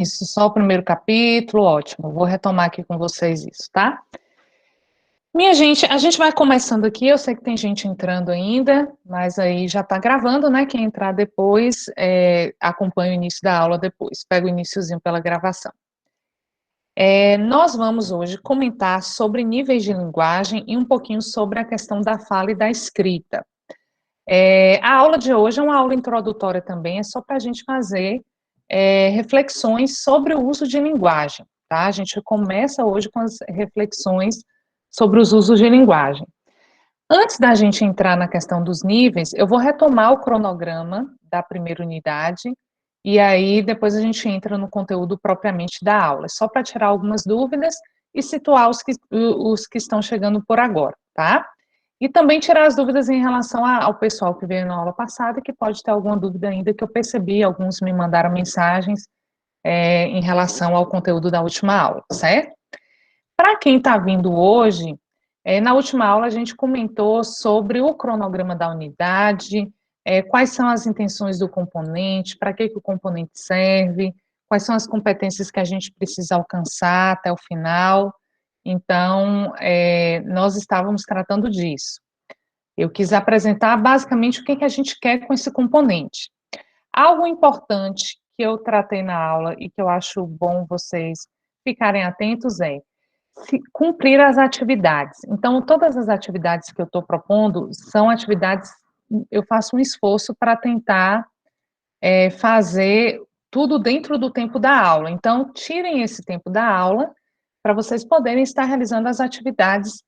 Isso, só o primeiro capítulo, ótimo. Vou retomar aqui com vocês isso, tá? Minha gente, a gente vai começando aqui, eu sei que tem gente entrando ainda, mas aí já tá gravando, né? Quem entrar depois, acompanha o início da aula depois, pega o iniciozinho pela gravação. Nós vamos hoje comentar sobre níveis de linguagem e um pouquinho sobre a questão da fala e da escrita. A aula de hoje é uma aula introdutória também, é só para a gente fazer reflexões sobre o uso de linguagem, tá? A gente começa hoje com as reflexões sobre os usos de linguagem. Antes da gente entrar na questão dos níveis, eu vou retomar o cronograma da primeira unidade, e aí depois a gente entra no conteúdo propriamente da aula, só para tirar algumas dúvidas e situar os que estão chegando por agora, tá? E também tirar as dúvidas em relação ao pessoal que veio na aula passada, que pode ter alguma dúvida ainda, que eu percebi, alguns me mandaram mensagens em relação ao conteúdo da última aula, certo? Para quem está vindo hoje, na última aula a gente comentou sobre o cronograma da unidade, quais são as intenções do componente, para que o componente serve, quais são as competências que a gente precisa alcançar até o final. Então, nós estávamos tratando disso. Eu quis apresentar basicamente o que a gente quer com esse componente. Algo importante que eu tratei na aula e que eu acho bom vocês ficarem atentos cumprir as atividades. Então, todas as atividades que eu estou propondo são atividades, eu faço um esforço para tentar fazer tudo dentro do tempo da aula. Então, tirem esse tempo da aula para vocês poderem estar realizando as atividades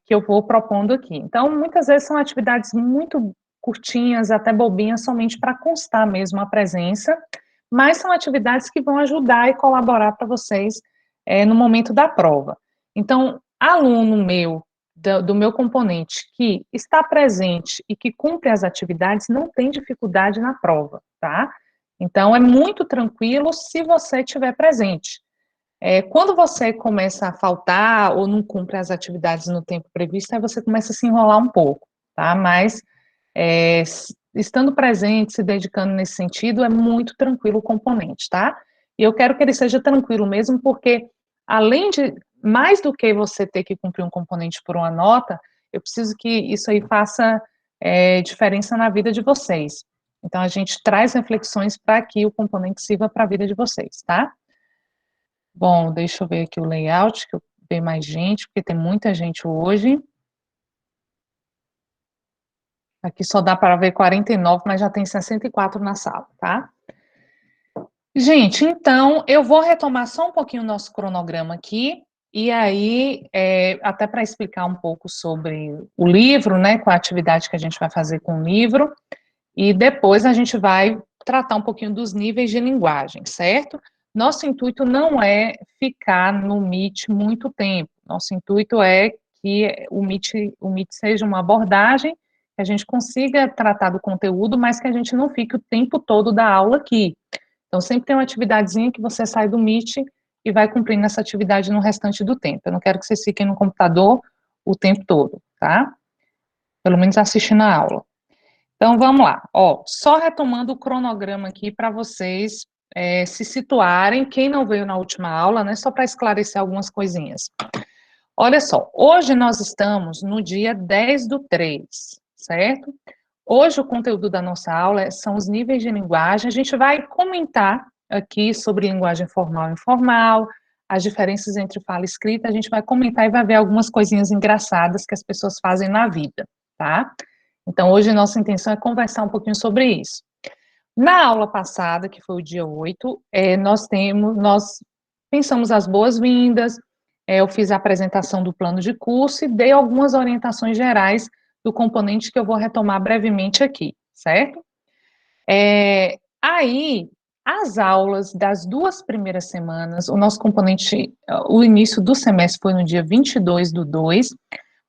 que eu vou propondo aqui. Então, muitas vezes são atividades muito curtinhas, até bobinhas, somente para constar mesmo a presença, mas são atividades que vão ajudar e colaborar para vocês no momento da prova. Então, aluno meu, do meu componente, que está presente e que cumpre as atividades, não tem dificuldade na prova, tá? Então, é muito tranquilo se você estiver presente. Quando você começa a faltar ou não cumpre as atividades no tempo previsto, aí você começa a se enrolar um pouco, tá? Mas, estando presente, se dedicando nesse sentido, é muito tranquilo o componente, tá? E eu quero que ele seja tranquilo mesmo, porque, além de, mais do que você ter que cumprir um componente por uma nota, eu preciso que isso aí faça diferença na vida de vocês. Então, a gente traz reflexões para que o componente sirva para a vida de vocês, tá? Bom, deixa eu ver aqui o layout, que eu ver mais gente, porque tem muita gente hoje. Aqui só dá para ver 49, mas já tem 64 na sala, tá? Gente, então, eu vou retomar só um pouquinho o nosso cronograma aqui, e aí, até para explicar um pouco sobre o livro, né, com a atividade que a gente vai fazer com o livro, e depois a gente vai tratar um pouquinho dos níveis de linguagem, certo? Nosso intuito não é ficar no Meet muito tempo, nosso intuito é que o Meet seja uma abordagem, que a gente consiga tratar do conteúdo, mas que a gente não fique o tempo todo da aula aqui. Então, sempre tem uma atividadezinha que você sai do Meet e vai cumprindo essa atividade no restante do tempo. Eu não quero que vocês fiquem no computador o tempo todo, tá? Pelo menos assistindo a aula. Então, vamos lá. Ó, só retomando o cronograma aqui para vocês se situarem, quem não veio na última aula, né, só para esclarecer algumas coisinhas. Olha só, hoje nós estamos no dia 10/3, certo? Hoje o conteúdo da nossa aula são os níveis de linguagem, a gente vai comentar aqui sobre linguagem formal e informal, as diferenças entre fala e escrita, a gente vai comentar e vai ver algumas coisinhas engraçadas que as pessoas fazem na vida, tá? Então, hoje nossa intenção é conversar um pouquinho sobre isso. Na aula passada, que foi o dia 8, nós pensamos as boas-vindas, eu fiz a apresentação do plano de curso e dei algumas orientações gerais do componente que eu vou retomar brevemente aqui, certo? Aí, as aulas das 2 primeiras semanas, o nosso componente, o início do semestre foi no dia 22/2,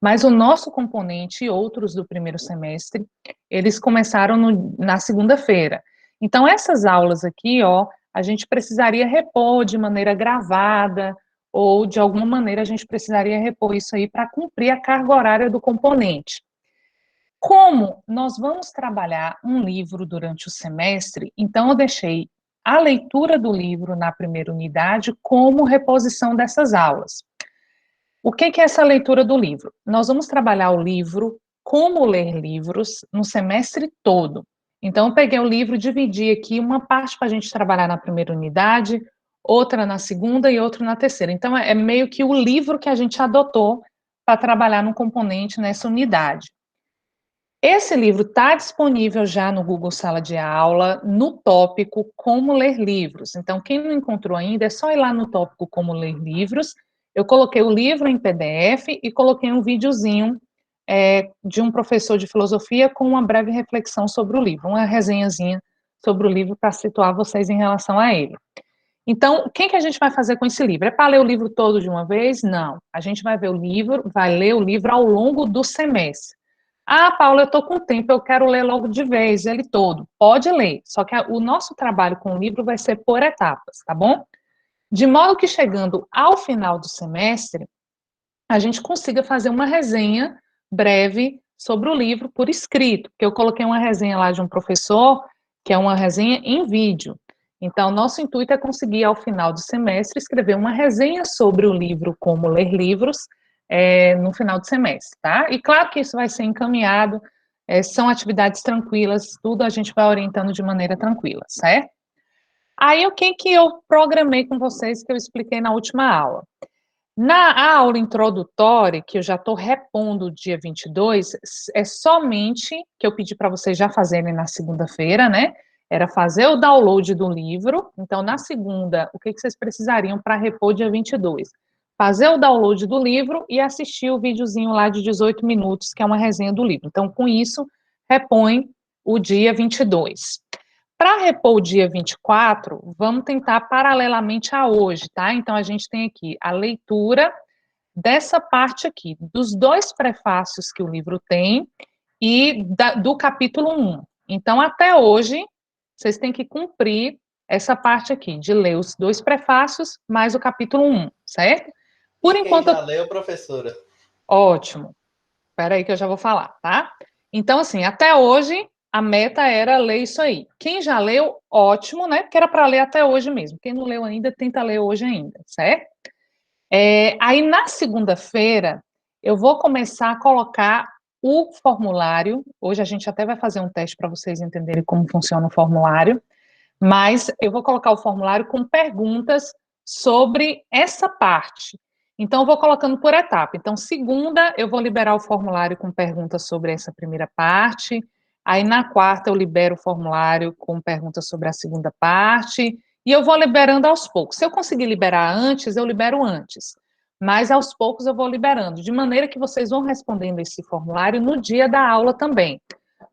mas o nosso componente e outros do primeiro semestre, eles começaram na segunda-feira. Então, essas aulas aqui, ó, a gente precisaria repor de maneira gravada, ou de alguma maneira a gente precisaria repor isso aí para cumprir a carga horária do componente. Como nós vamos trabalhar um livro durante o semestre, então eu deixei a leitura do livro na primeira unidade como reposição dessas aulas. O que é essa leitura do livro? Nós vamos trabalhar o livro, como ler livros, no semestre todo. Então, eu peguei o livro, dividi aqui uma parte para a gente trabalhar na primeira unidade, outra na segunda e outra na terceira. Então, é meio que o livro que a gente adotou para trabalhar no componente nessa unidade. Esse livro está disponível já no Google Sala de Aula, no tópico Como Ler Livros. Então, quem não encontrou ainda, é só ir lá no tópico Como Ler Livros. Eu coloquei o livro em PDF e coloquei um videozinho de um professor de filosofia com uma breve reflexão sobre o livro, uma resenhazinha sobre o livro para situar vocês em relação a ele. Então, o que a gente vai fazer com esse livro? É para ler o livro todo de uma vez? Não. A gente vai ver o livro, vai ler o livro ao longo do semestre. Ah, Paula, eu estou com tempo, eu quero ler logo de vez, ele todo. Pode ler, só que o nosso trabalho com o livro vai ser por etapas, tá bom? De modo que chegando ao final do semestre, a gente consiga fazer uma resenha breve sobre o livro por escrito, porque eu coloquei uma resenha lá de um professor, que é uma resenha em vídeo. Então, nosso intuito é conseguir, ao final do semestre, escrever uma resenha sobre o livro Como Ler Livros, no final do semestre, tá? E claro que isso vai ser encaminhado, são atividades tranquilas, tudo a gente vai orientando de maneira tranquila, certo? Aí, o que eu programei com vocês, que eu expliquei na última aula? Na aula introdutória, que eu já estou repondo o dia 22, é somente, que eu pedi para vocês já fazerem na segunda-feira, né? Era fazer o download do livro. Então, na segunda, o que vocês precisariam para repor dia 22? Fazer o download do livro e assistir o videozinho lá de 18 minutos, que é uma resenha do livro. Então, com isso, repõe o dia 22. Para repor o dia 24, vamos tentar paralelamente a hoje, tá? Então, a gente tem aqui a leitura dessa parte aqui, dos 2 prefácios que o livro tem e do capítulo 1. Então, até hoje, vocês têm que cumprir essa parte aqui, de ler os 2 prefácios mais o capítulo 1, certo? Por e enquanto... quem já leu, professora? Ótimo. Espera aí que eu já vou falar, tá? Então, assim, até hoje, a meta era ler isso aí. Quem já leu, ótimo, né? Porque era para ler até hoje mesmo. Quem não leu ainda, tenta ler hoje ainda, certo? Aí, na segunda-feira, eu vou começar a colocar o formulário. Hoje a gente até vai fazer um teste para vocês entenderem como funciona o formulário. Mas eu vou colocar o formulário com perguntas sobre essa parte. Então, eu vou colocando por etapa. Então, segunda, eu vou liberar o formulário com perguntas sobre essa primeira parte. Aí, na quarta, eu libero o formulário com perguntas sobre a segunda parte. E eu vou liberando aos poucos. Se eu conseguir liberar antes, eu libero antes. Mas, aos poucos, eu vou liberando. De maneira que vocês vão respondendo esse formulário no dia da aula também.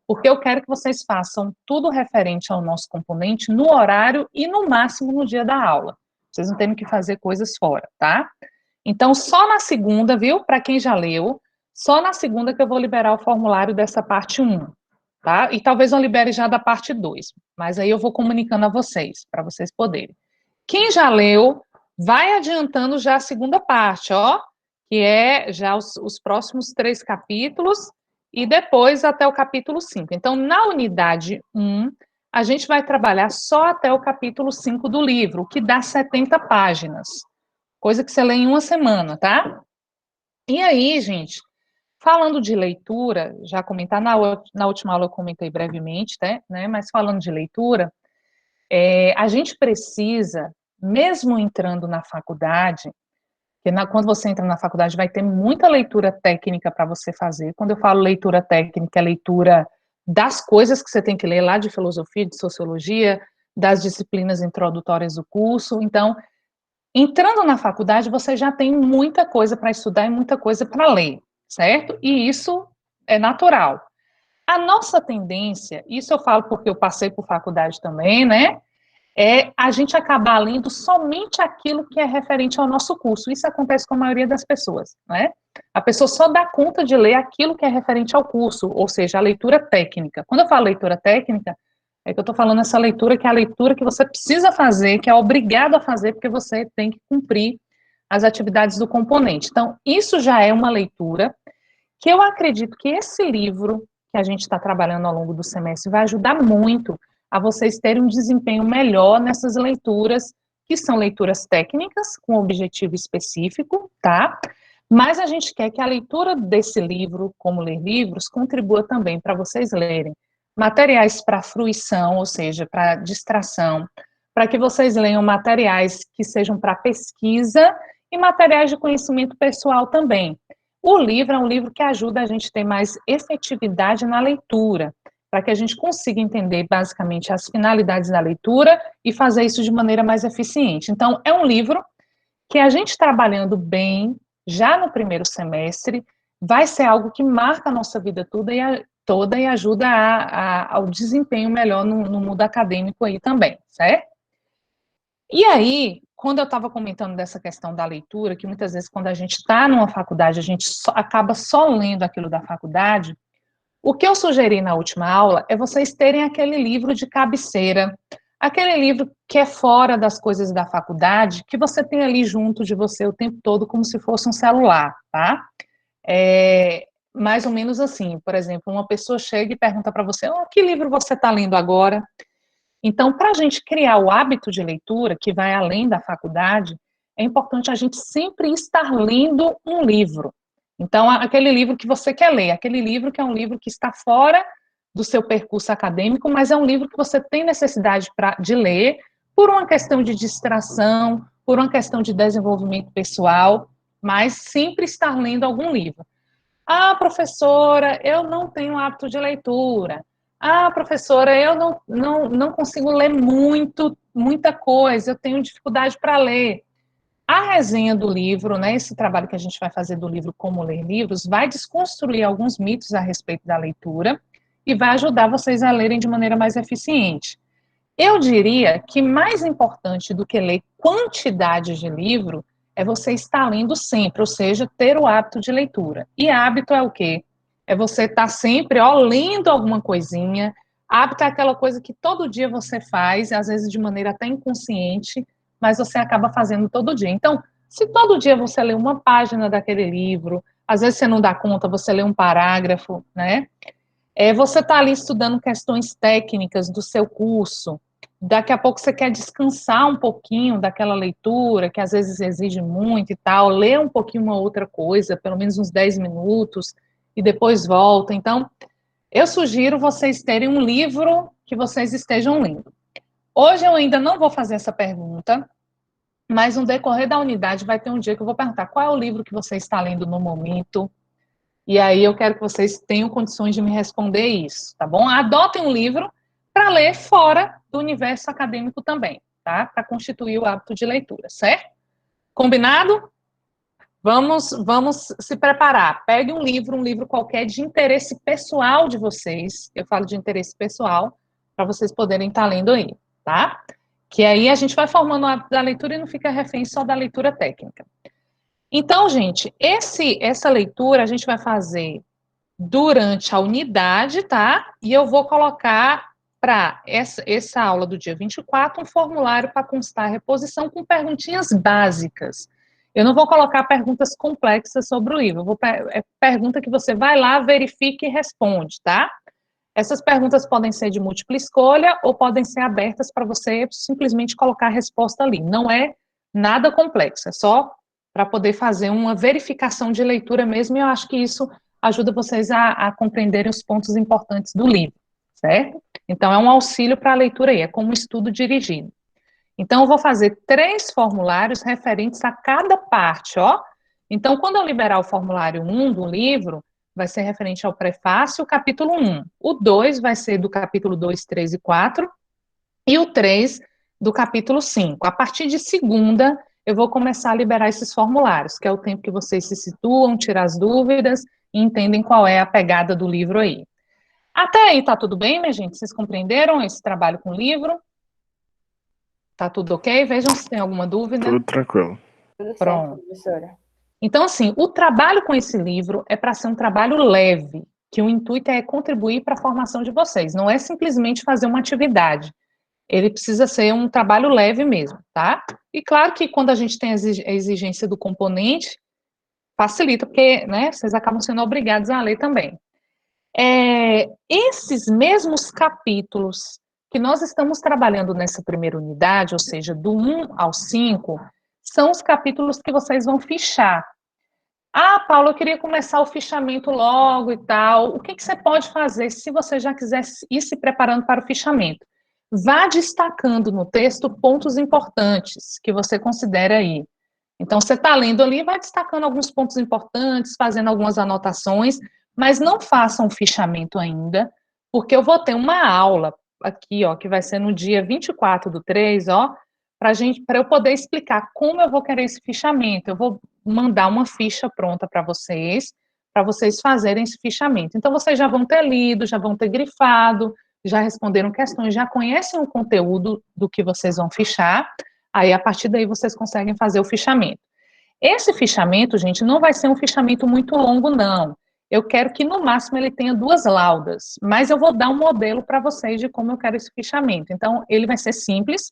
Porque eu quero que vocês façam tudo referente ao nosso componente no horário e, no máximo, no dia da aula. Vocês não têm que fazer coisas fora, tá? Então, só na segunda, viu? Para quem já leu, só na segunda que eu vou liberar o formulário dessa parte 1, tá? E talvez eu libere já da parte 2, mas aí eu vou comunicando a vocês, para vocês poderem. Quem já leu, vai adiantando já a segunda parte, ó, que é já os próximos 3 capítulos, e depois até o capítulo 5. Então, na unidade 1, a gente vai trabalhar só até o capítulo 5 do livro, o que dá 70 páginas. Coisa que você lê em uma semana, tá? E aí, gente, falando de leitura, já comentar, na última aula eu comentei brevemente, né? Mas falando de leitura, a gente precisa, mesmo entrando na faculdade, porque quando você entra na faculdade vai ter muita leitura técnica para você fazer. Quando eu falo leitura técnica, é leitura das coisas que você tem que ler lá de filosofia, de sociologia, das disciplinas introdutórias do curso. Então, entrando na faculdade, você já tem muita coisa para estudar e muita coisa para ler, certo? E isso é natural. A nossa tendência, isso eu falo porque eu passei por faculdade também, né? A gente acabar lendo somente aquilo que é referente ao nosso curso. Isso acontece com a maioria das pessoas, né? A pessoa só dá conta de ler aquilo que é referente ao curso, ou seja, a leitura técnica. Quando eu falo leitura técnica, é que eu estou falando essa leitura que é a leitura que você precisa fazer, que é obrigado a fazer, porque você tem que cumprir as atividades do componente. Então, isso já é uma leitura que eu acredito que esse livro que a gente está trabalhando ao longo do semestre vai ajudar muito a vocês terem um desempenho melhor nessas leituras, que são leituras técnicas, com objetivo específico, tá? Mas a gente quer que a leitura desse livro, como ler livros, contribua também para vocês lerem materiais para fruição, ou seja, para distração, para que vocês leiam materiais que sejam para pesquisa e materiais de conhecimento pessoal também. O livro é um livro que ajuda a gente a ter mais efetividade na leitura, para que a gente consiga entender basicamente as finalidades da leitura e fazer isso de maneira mais eficiente. Então, é um livro que a gente trabalhando bem, já no primeiro semestre, vai ser algo que marca a nossa vida toda e ajuda ao desempenho melhor no mundo acadêmico aí também, certo? E aí, quando eu estava comentando dessa questão da leitura, que muitas vezes quando a gente está numa faculdade, a gente acaba só lendo aquilo da faculdade, o que eu sugeri na última aula é vocês terem aquele livro de cabeceira, aquele livro que é fora das coisas da faculdade, que você tem ali junto de você o tempo todo, como se fosse um celular, tá? Mais ou menos assim, por exemplo, uma pessoa chega e pergunta para você, oh, que livro você está lendo agora? Então, para a gente criar o hábito de leitura, que vai além da faculdade, é importante a gente sempre estar lendo um livro. Então, aquele livro que você quer ler, aquele livro que é um livro que está fora do seu percurso acadêmico, mas é um livro que você tem necessidade de ler por uma questão de distração, por uma questão de desenvolvimento pessoal, mas sempre estar lendo algum livro. Ah, professora, eu não tenho hábito de leitura. Ah, professora, eu não consigo ler muita coisa, eu tenho dificuldade para ler. A resenha do livro, né, esse trabalho que a gente vai fazer do livro Como Ler Livros, vai desconstruir alguns mitos a respeito da leitura e vai ajudar vocês a lerem de maneira mais eficiente. Eu diria que mais importante do que ler quantidade de livro é você estar lendo sempre, ou seja, ter o hábito de leitura. E hábito é o quê? É você estar sempre, lendo alguma coisinha. Hábito é aquela coisa que todo dia você faz, às vezes de maneira até inconsciente, mas você acaba fazendo todo dia. Então, se todo dia você lê uma página daquele livro, às vezes você não dá conta, você lê um parágrafo, né? Você está ali estudando questões técnicas do seu curso, daqui a pouco você quer descansar um pouquinho daquela leitura, que às vezes exige muito e tal, lê um pouquinho uma outra coisa, pelo menos uns 10 minutos, e depois volta. Então, eu sugiro vocês terem um livro que vocês estejam lendo. Hoje eu ainda não vou fazer essa pergunta, mas no decorrer da unidade vai ter um dia que eu vou perguntar qual é o livro que você está lendo no momento, e aí eu quero que vocês tenham condições de me responder isso, tá bom? Adotem um livro para ler fora do universo acadêmico também, tá? Para constituir o hábito de leitura, certo? Combinado? Vamos se preparar. Pegue um livro qualquer de interesse pessoal de vocês. Eu falo de interesse pessoal, para vocês poderem estar lendo aí, tá? Que aí a gente vai formando o hábito da leitura e não fica refém só da leitura técnica. Então, gente, essa leitura a gente vai fazer durante a unidade, tá? E eu vou colocar para essa aula do dia 24 um formulário para constar a reposição com perguntinhas básicas. Eu não vou colocar perguntas complexas sobre o livro, é pergunta que você vai lá, verifica e responde, tá? Essas perguntas podem ser de múltipla escolha ou podem ser abertas para você simplesmente colocar a resposta ali. Não é nada complexo, é só para poder fazer uma verificação de leitura mesmo, e eu acho que isso ajuda vocês a compreenderem os pontos importantes do livro, certo? Então, é um auxílio para a leitura aí, é como um estudo dirigido. Então, eu vou fazer 3 formulários referentes a cada parte, ó. Então, quando eu liberar o formulário 1 do livro, vai ser referente ao prefácio, capítulo 1. O 2 vai ser do capítulo 2, 3 e 4, e o 3 do capítulo 5. A partir de segunda, eu vou começar a liberar esses formulários, que é o tempo que vocês se situam, tiram as dúvidas e entendem qual é a pegada do livro aí. Até aí tá tudo bem, minha gente? Vocês compreenderam esse trabalho com o livro? Tá tudo ok? Vejam se tem alguma dúvida. Tudo tranquilo. Tudo Pronto. certo, professora. Então, assim, o trabalho com esse livro é para ser um trabalho leve, que o intuito é contribuir para a formação de vocês, não é simplesmente fazer uma atividade. Ele precisa ser um trabalho leve mesmo, tá? E claro que quando a gente tem a exigência do componente, facilita, porque, né, vocês acabam sendo obrigados a ler também. Esses mesmos capítulos que nós estamos trabalhando nessa primeira unidade, ou seja, do 1 ao 5, são os capítulos que vocês vão fichar. Ah, Paula, eu queria começar o fichamento logo e tal. O que você pode fazer se você já quiser ir se preparando para o fichamento? Vá destacando no texto pontos importantes que você considera aí. Então, você está lendo ali, vai destacando alguns pontos importantes, fazendo algumas anotações, mas não faça um fichamento ainda, porque eu vou ter uma aula aqui, ó, que vai ser no dia 24/3, ó, para eu poder explicar como eu vou querer esse fichamento. Eu vou mandar uma ficha pronta para vocês fazerem esse fichamento. Então, vocês já vão ter lido, já vão ter grifado, já responderam questões, já conhecem o conteúdo do que vocês vão fichar, aí a partir daí vocês conseguem fazer o fichamento. Esse fichamento, gente, não vai ser um fichamento muito longo, não. Eu quero que no máximo ele tenha 2 laudas, mas eu vou dar um modelo para vocês de como eu quero esse fichamento. Então, ele vai ser simples,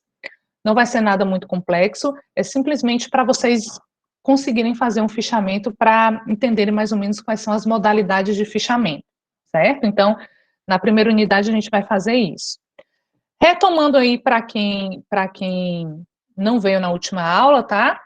não vai ser nada muito complexo, é simplesmente para vocês conseguirem fazer um fichamento para entenderem mais ou menos quais são as modalidades de fichamento, certo? Então, na primeira unidade a gente vai fazer isso. Retomando aí para quem não veio na última aula, tá?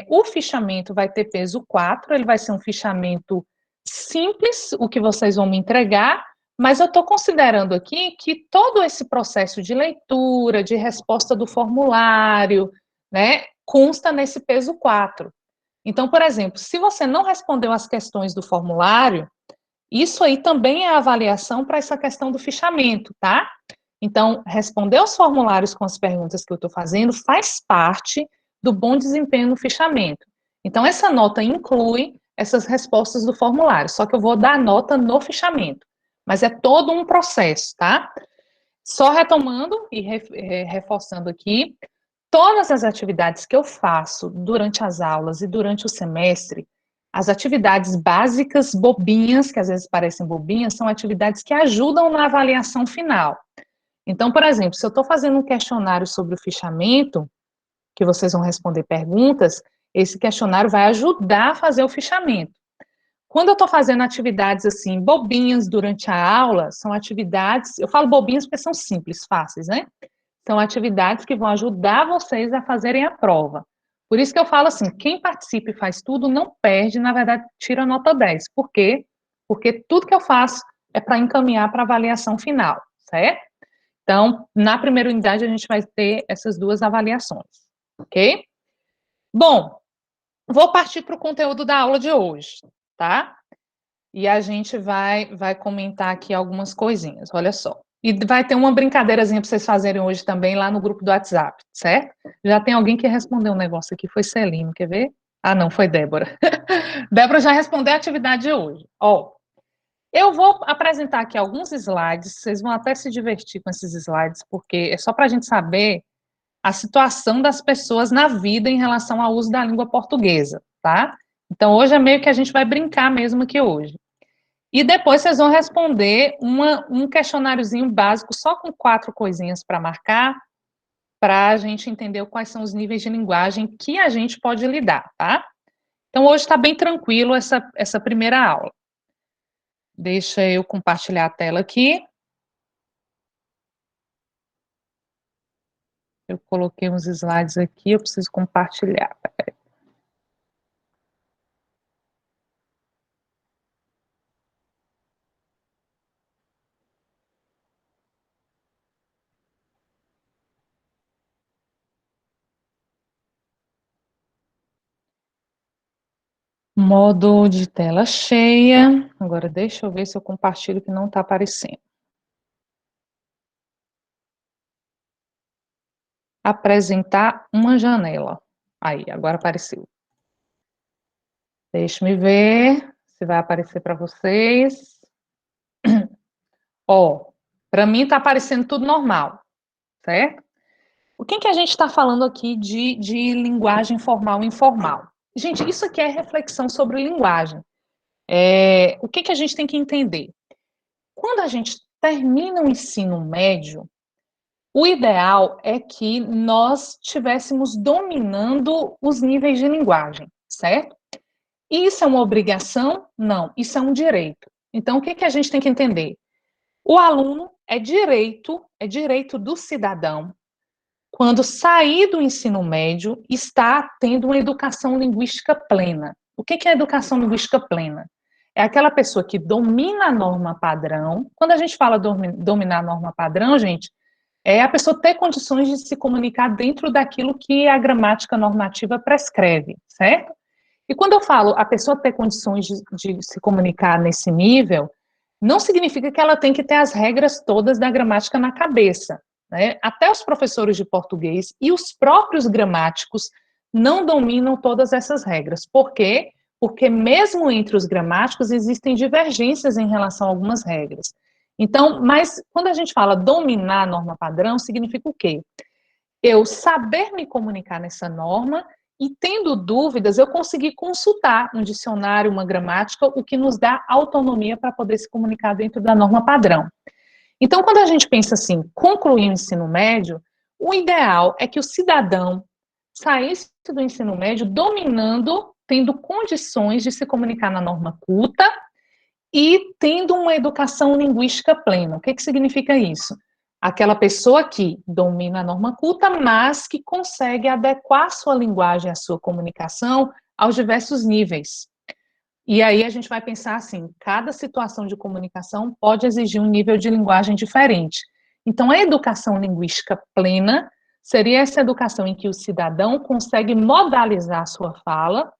O fichamento vai ter peso 4, ele vai ser um fichamento simples, o que vocês vão me entregar, mas eu estou considerando aqui que todo esse processo de leitura, de resposta do formulário, né, consta nesse peso 4. Então, por exemplo, se você não respondeu as questões do formulário, isso aí também é avaliação para essa questão do fichamento, tá? Então, responder aos formulários com as perguntas que eu estou fazendo faz parte do bom desempenho no fichamento. Então, essa nota inclui essas respostas do formulário, só que eu vou dar nota no fichamento. Mas é todo um processo, tá? Só retomando e reforçando aqui, todas as atividades que eu faço durante as aulas e durante o semestre, as atividades básicas, bobinhas, que às vezes parecem bobinhas, são atividades que ajudam na avaliação final. Então, por exemplo, se eu estou fazendo um questionário sobre o fichamento, que vocês vão responder perguntas, esse questionário vai ajudar a fazer o fichamento. Quando eu estou fazendo atividades assim, bobinhas durante a aula, são atividades, eu falo bobinhas porque são simples, fáceis, né? São atividades que vão ajudar vocês a fazerem a prova. Por isso que eu falo assim, quem participa e faz tudo não perde, na verdade, tira nota 10. Por quê? Porque tudo que eu faço é para encaminhar para a avaliação final, certo? Então, na primeira unidade, a gente vai ter essas 2 avaliações, ok? Bom, vou partir para o conteúdo da aula de hoje, tá? E a gente vai comentar aqui algumas coisinhas, olha só. E vai ter uma brincadeirazinha para vocês fazerem hoje também lá no grupo do WhatsApp, certo? Já tem alguém que respondeu um negócio aqui, foi Celino, quer ver? Ah, não, foi Débora. Débora já respondeu a atividade de hoje. Ó, eu vou apresentar aqui alguns slides, vocês vão até se divertir com esses slides, porque é só para a gente saber a situação das pessoas na vida em relação ao uso da língua portuguesa, tá? Então, hoje é meio que a gente vai brincar mesmo aqui hoje. E depois vocês vão responder um questionáriozinho básico, só com 4 coisinhas para marcar, para a gente entender quais são os níveis de linguagem que a gente pode lidar, tá? Então, hoje está bem tranquilo essa primeira aula. Deixa eu compartilhar a tela aqui. Eu coloquei uns slides aqui, eu preciso compartilhar. Modo de tela cheia. Agora, deixa eu ver se eu compartilho que não está aparecendo. Apresentar uma janela. Aí, agora apareceu. Deixa-me ver se vai aparecer para vocês. Ó, para mim está aparecendo tudo normal, certo? O que a gente está falando aqui de linguagem formal e informal? Gente, isso aqui é reflexão sobre linguagem. O que a gente tem que entender? Quando a gente termina o ensino médio, o ideal é que nós estivéssemos dominando os níveis de linguagem, certo? Isso é uma obrigação? Não, isso é um direito. Então, o que a gente tem que entender? O aluno é direito do cidadão, quando sair do ensino médio, está tendo uma educação linguística plena. O que é educação linguística plena? É aquela pessoa que domina a norma padrão. Quando a gente fala dominar a norma padrão, gente, é a pessoa ter condições de se comunicar dentro daquilo que a gramática normativa prescreve, certo? E quando eu falo a pessoa ter condições de se comunicar nesse nível, não significa que ela tem que ter as regras todas da gramática na cabeça, né? Até os professores de português e os próprios gramáticos não dominam todas essas regras. Por quê? Porque mesmo entre os gramáticos existem divergências em relação a algumas regras. Então, mas quando a gente fala dominar a norma padrão, significa o quê? Eu saber me comunicar nessa norma e, tendo dúvidas, eu conseguir consultar um dicionário, uma gramática, o que nos dá autonomia para poder se comunicar dentro da norma padrão. Então, quando a gente pensa assim, concluir o ensino médio, o ideal é que o cidadão saísse do ensino médio dominando, tendo condições de se comunicar na norma culta e tendo uma educação linguística plena. O que significa isso? Aquela pessoa que domina a norma culta, mas que consegue adequar sua linguagem, a sua comunicação aos diversos níveis. E aí a gente vai pensar assim, cada situação de comunicação pode exigir um nível de linguagem diferente. Então, a educação linguística plena seria essa educação em que o cidadão consegue modalizar a sua fala,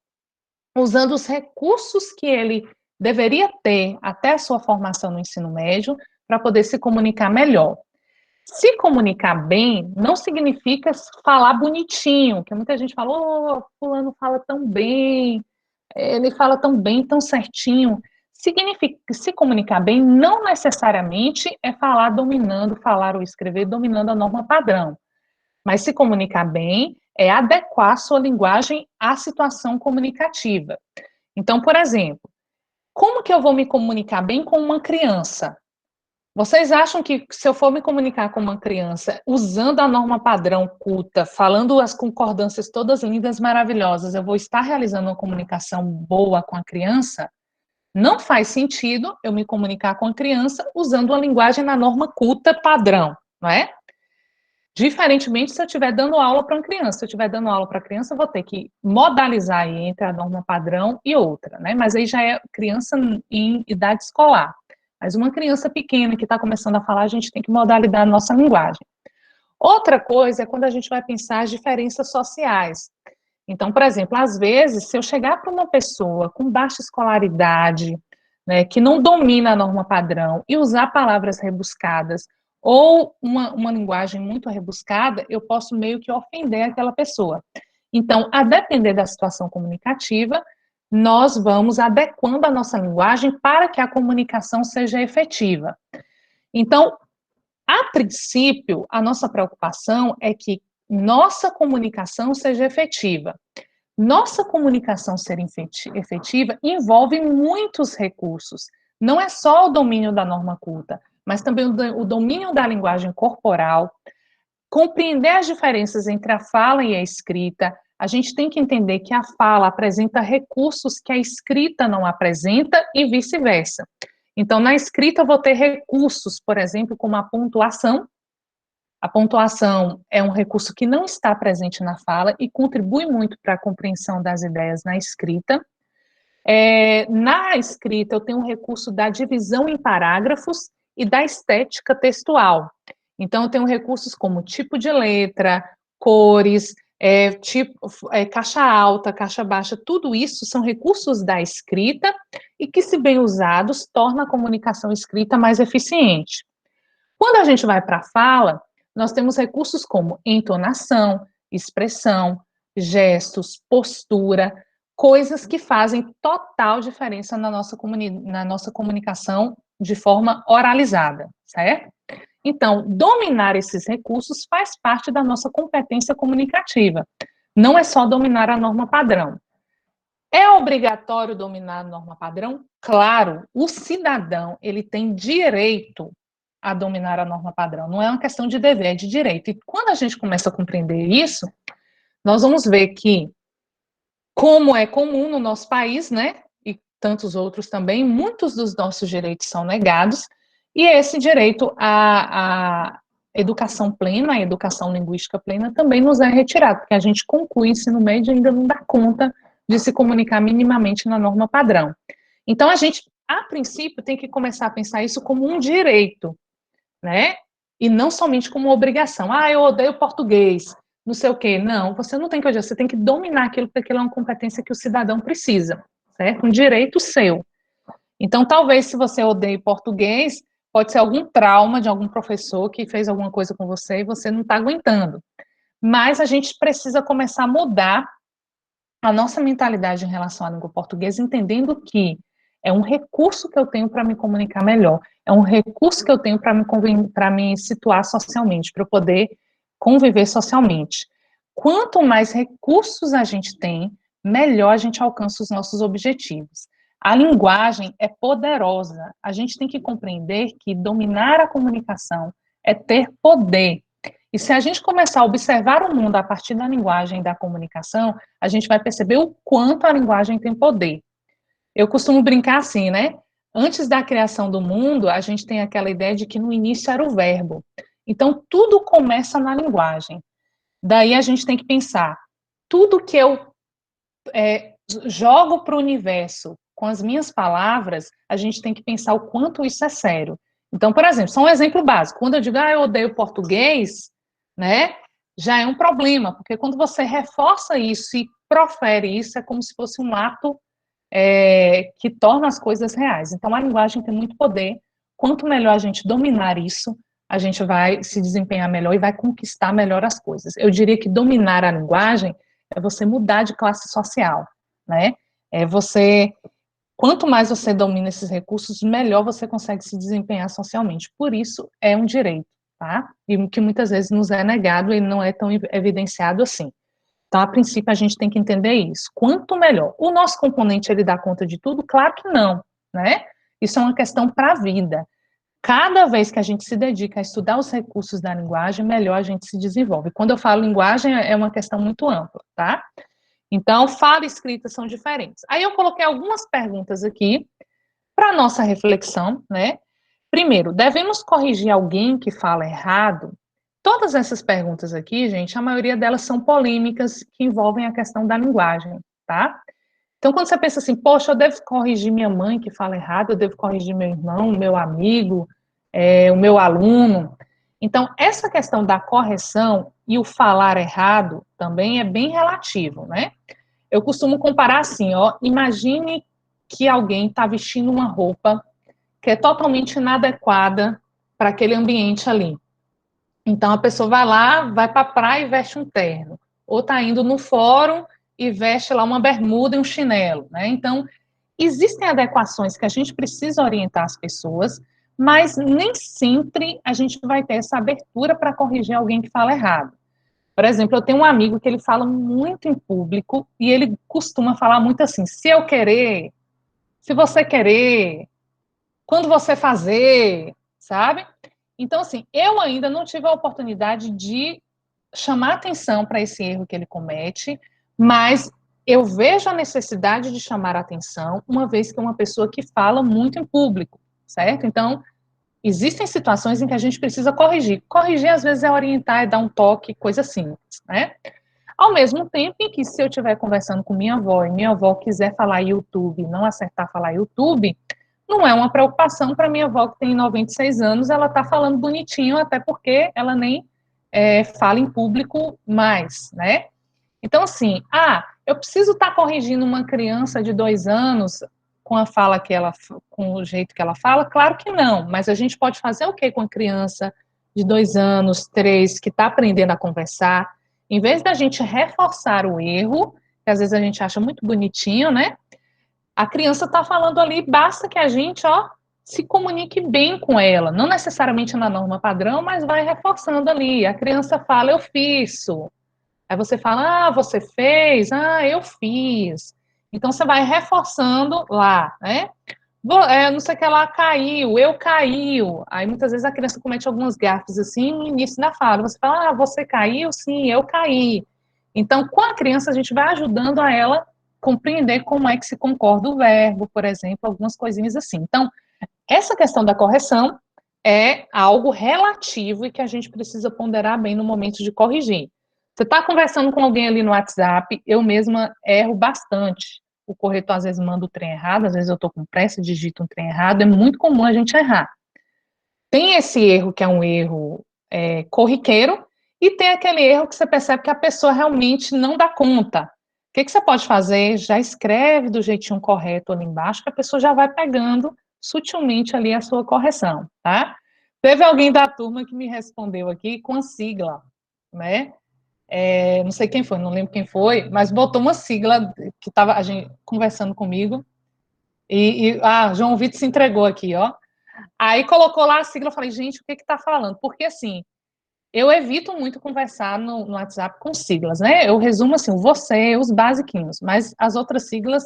usando os recursos que ele deveria ter até a sua formação no ensino médio, para poder se comunicar melhor. Se comunicar bem não significa falar bonitinho, que muita gente fala, oh, fulano fala tão bem, ele fala tão bem, tão certinho. Significa que se comunicar bem não necessariamente é falar dominando, falar ou escrever dominando a norma padrão. Mas se comunicar bem é adequar sua linguagem à situação comunicativa. Então, por exemplo, como que eu vou me comunicar bem com uma criança? Vocês acham que se eu for me comunicar com uma criança usando a norma padrão culta, falando as concordâncias todas lindas, maravilhosas, eu vou estar realizando uma comunicação boa com a criança? Não faz sentido eu me comunicar com a criança usando a linguagem na norma culta padrão, não é? Diferentemente se eu estiver dando aula para uma criança. Se eu estiver dando aula para criança, eu vou ter que modalizar aí entre a norma padrão e outra, né? Mas aí já é criança em idade escolar. Mas uma criança pequena que está começando a falar, a gente tem que modalizar a nossa linguagem. Outra coisa é quando a gente vai pensar as diferenças sociais. Então, por exemplo, às vezes, se eu chegar para uma pessoa com baixa escolaridade, né, que não domina a norma padrão, e usar palavras rebuscadas, ou uma linguagem muito rebuscada, eu posso meio que ofender aquela pessoa. Então, a depender da situação comunicativa, nós vamos adequando a nossa linguagem para que a comunicação seja efetiva. Então, a princípio, a nossa preocupação é que nossa comunicação seja efetiva. Nossa comunicação ser efetiva envolve muitos recursos. Não é só o domínio da norma culta, mas também o domínio da linguagem corporal, compreender as diferenças entre a fala e a escrita. A gente tem que entender que a fala apresenta recursos que a escrita não apresenta e vice-versa. Então, na escrita, eu vou ter recursos, por exemplo, como a pontuação. A pontuação é um recurso que não está presente na fala e contribui muito para a compreensão das ideias na escrita. Na escrita, eu tenho um recurso da divisão em parágrafos e da estética textual. Então, eu tenho recursos como tipo de letra, cores, caixa alta, caixa baixa, tudo isso são recursos da escrita e que, se bem usados, torna a comunicação escrita mais eficiente. Quando a gente vai para a fala, nós temos recursos como entonação, expressão, gestos, postura, coisas que fazem total diferença na nossa comunicação de forma oralizada, certo? Então, dominar esses recursos faz parte da nossa competência comunicativa. Não é só dominar a norma padrão. É obrigatório dominar a norma padrão? Claro, o cidadão, ele tem direito a dominar a norma padrão. Não é uma questão de dever, é de direito. E quando a gente começa a compreender isso, nós vamos ver que, como é comum no nosso país, né, e tantos outros também, muitos dos nossos direitos são negados, E esse direito à educação plena, à educação linguística plena, também nos é retirado, porque a gente conclui o ensino médio e ainda não dá conta de se comunicar minimamente na norma padrão. Então, a gente, a princípio, tem que começar a pensar isso como um direito, né? E não somente como uma obrigação. Ah, eu odeio português, não sei o quê. Não, você não tem que odiar, você tem que dominar aquilo, porque aquilo é uma competência que o cidadão precisa, certo? Um direito seu. Então, talvez, se você odeia português, pode ser algum trauma de algum professor que fez alguma coisa com você e você não está aguentando. Mas a gente precisa começar a mudar a nossa mentalidade em relação à língua portuguesa, entendendo que é um recurso que eu tenho para me comunicar melhor, é um recurso que eu tenho para me situar socialmente, para eu poder conviver socialmente. Quanto mais recursos a gente tem, melhor a gente alcança os nossos objetivos. A linguagem é poderosa. A gente tem que compreender que dominar a comunicação é ter poder. E se a gente começar a observar o mundo a partir da linguagem e da comunicação, a gente vai perceber o quanto a linguagem tem poder. Eu costumo brincar assim, né? Antes da criação do mundo, a gente tem aquela ideia de que no início era o verbo. Então, tudo começa na linguagem. Daí a gente tem que pensar, tudo que eu jogo para o universo com as minhas palavras, a gente tem que pensar o quanto isso é sério. Então, por exemplo, só um exemplo básico. Quando eu digo, eu odeio português, né, já é um problema, porque quando você reforça isso e profere isso, é como se fosse um ato que torna as coisas reais. Então, a linguagem tem muito poder. Quanto melhor a gente dominar isso, a gente vai se desempenhar melhor e vai conquistar melhor as coisas. Eu diria que dominar a linguagem é você mudar de classe social, né? É você, quanto mais você domina esses recursos, melhor você consegue se desempenhar socialmente. Por isso, é um direito, tá? E que muitas vezes nos é negado e não é tão evidenciado assim. Então, a princípio, a gente tem que entender isso. Quanto melhor. O nosso componente, ele dá conta de tudo? Claro que não, né? Isso é uma questão para a vida. Cada vez que a gente se dedica a estudar os recursos da linguagem, melhor a gente se desenvolve. Quando eu falo linguagem, é uma questão muito ampla, tá? Então, fala e escrita são diferentes. Aí eu coloquei algumas perguntas aqui para nossa reflexão, né? Primeiro, devemos corrigir alguém que fala errado? Todas essas perguntas aqui, gente, a maioria delas são polêmicas que envolvem a questão da linguagem, tá? Então, quando você pensa assim, poxa, eu devo corrigir minha mãe que fala errado, eu devo corrigir meu irmão, meu amigo, o meu aluno. Então, essa questão da correção e o falar errado também é bem relativo, né? Eu costumo comparar assim, ó, imagine que alguém está vestindo uma roupa que é totalmente inadequada para aquele ambiente ali. Então a pessoa vai lá, vai para a praia e veste um terno, ou está indo no fórum e veste lá uma bermuda e um chinelo, né? Então existem adequações que a gente precisa orientar as pessoas, mas nem sempre a gente vai ter essa abertura para corrigir alguém que fala errado. Por exemplo, eu tenho um amigo que ele fala muito em público e ele costuma falar muito assim: se eu querer, se você querer, quando você fazer, sabe? Então, assim, eu ainda não tive a oportunidade de chamar atenção para esse erro que ele comete, mas eu vejo a necessidade de chamar atenção, uma vez que é uma pessoa que fala muito em público, certo? Então, existem situações em que a gente precisa corrigir. Corrigir, às vezes, é orientar, é dar um toque, coisa simples, né? Ao mesmo tempo em que, se eu estiver conversando com minha avó e minha avó quiser falar YouTube, não acertar falar YouTube, não é uma preocupação para minha avó que tem 96 anos, ela está falando bonitinho, até porque ela nem fala em público mais, né? Então, assim, eu preciso estar tá corrigindo uma criança de 2 anos com a fala que ela, com o jeito que ela fala? Claro que não, mas a gente pode fazer o que com a criança de 2 anos, 3, que está aprendendo a conversar? Em vez da gente reforçar o erro, que às vezes a gente acha muito bonitinho, né? A criança está falando ali, basta que a gente, ó, se comunique bem com ela, não necessariamente na norma padrão, mas vai reforçando ali. A criança fala, eu fiz isso. Aí você fala, você fez, eu fiz. Então você vai reforçando lá, né? Não sei o que lá caiu, eu caiu. Aí muitas vezes a criança comete algumas gafes assim no início da fala. Você fala, você caiu? Sim, eu caí. Então, com a criança, a gente vai ajudando a ela compreender como é que se concorda o verbo, por exemplo, algumas coisinhas assim. Então, essa questão da correção é algo relativo e que a gente precisa ponderar bem no momento de corrigir. Você está conversando com alguém ali no WhatsApp, eu mesma erro bastante. O corretor às vezes manda o trem errado, às vezes eu estou com pressa, digito um trem errado, é muito comum a gente errar. Tem esse erro que é um erro corriqueiro, e tem aquele erro que você percebe que a pessoa realmente não dá conta. O que você pode fazer? Já escreve do jeitinho correto ali embaixo, que a pessoa já vai pegando sutilmente ali a sua correção, tá? Teve alguém da turma que me respondeu aqui com a sigla, né? Não sei quem foi, não lembro quem foi, mas botou uma sigla que estava a gente conversando comigo, João Vitor se entregou aqui, ó. Aí colocou lá a sigla, eu falei, gente, o que está falando? Porque assim, eu evito muito conversar no WhatsApp com siglas, né? Eu resumo assim, você, os basiquinhos, mas as outras siglas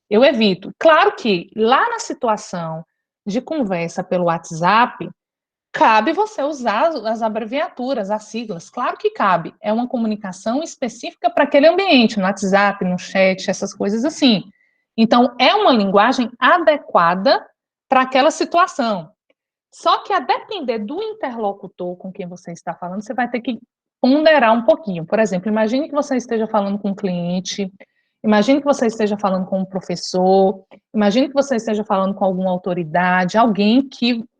eu evito. Claro que lá na situação de conversa pelo WhatsApp, cabe você usar as abreviaturas, as siglas. Claro que cabe. É uma comunicação específica para aquele ambiente, no WhatsApp, no chat, essas coisas assim. Então, é uma linguagem adequada para aquela situação. Só que a depender do interlocutor com quem você está falando, você vai ter que ponderar um pouquinho. Por exemplo, imagine que você esteja falando com um cliente, imagine que você esteja falando com um professor, imagine que você esteja falando com alguma autoridade, alguém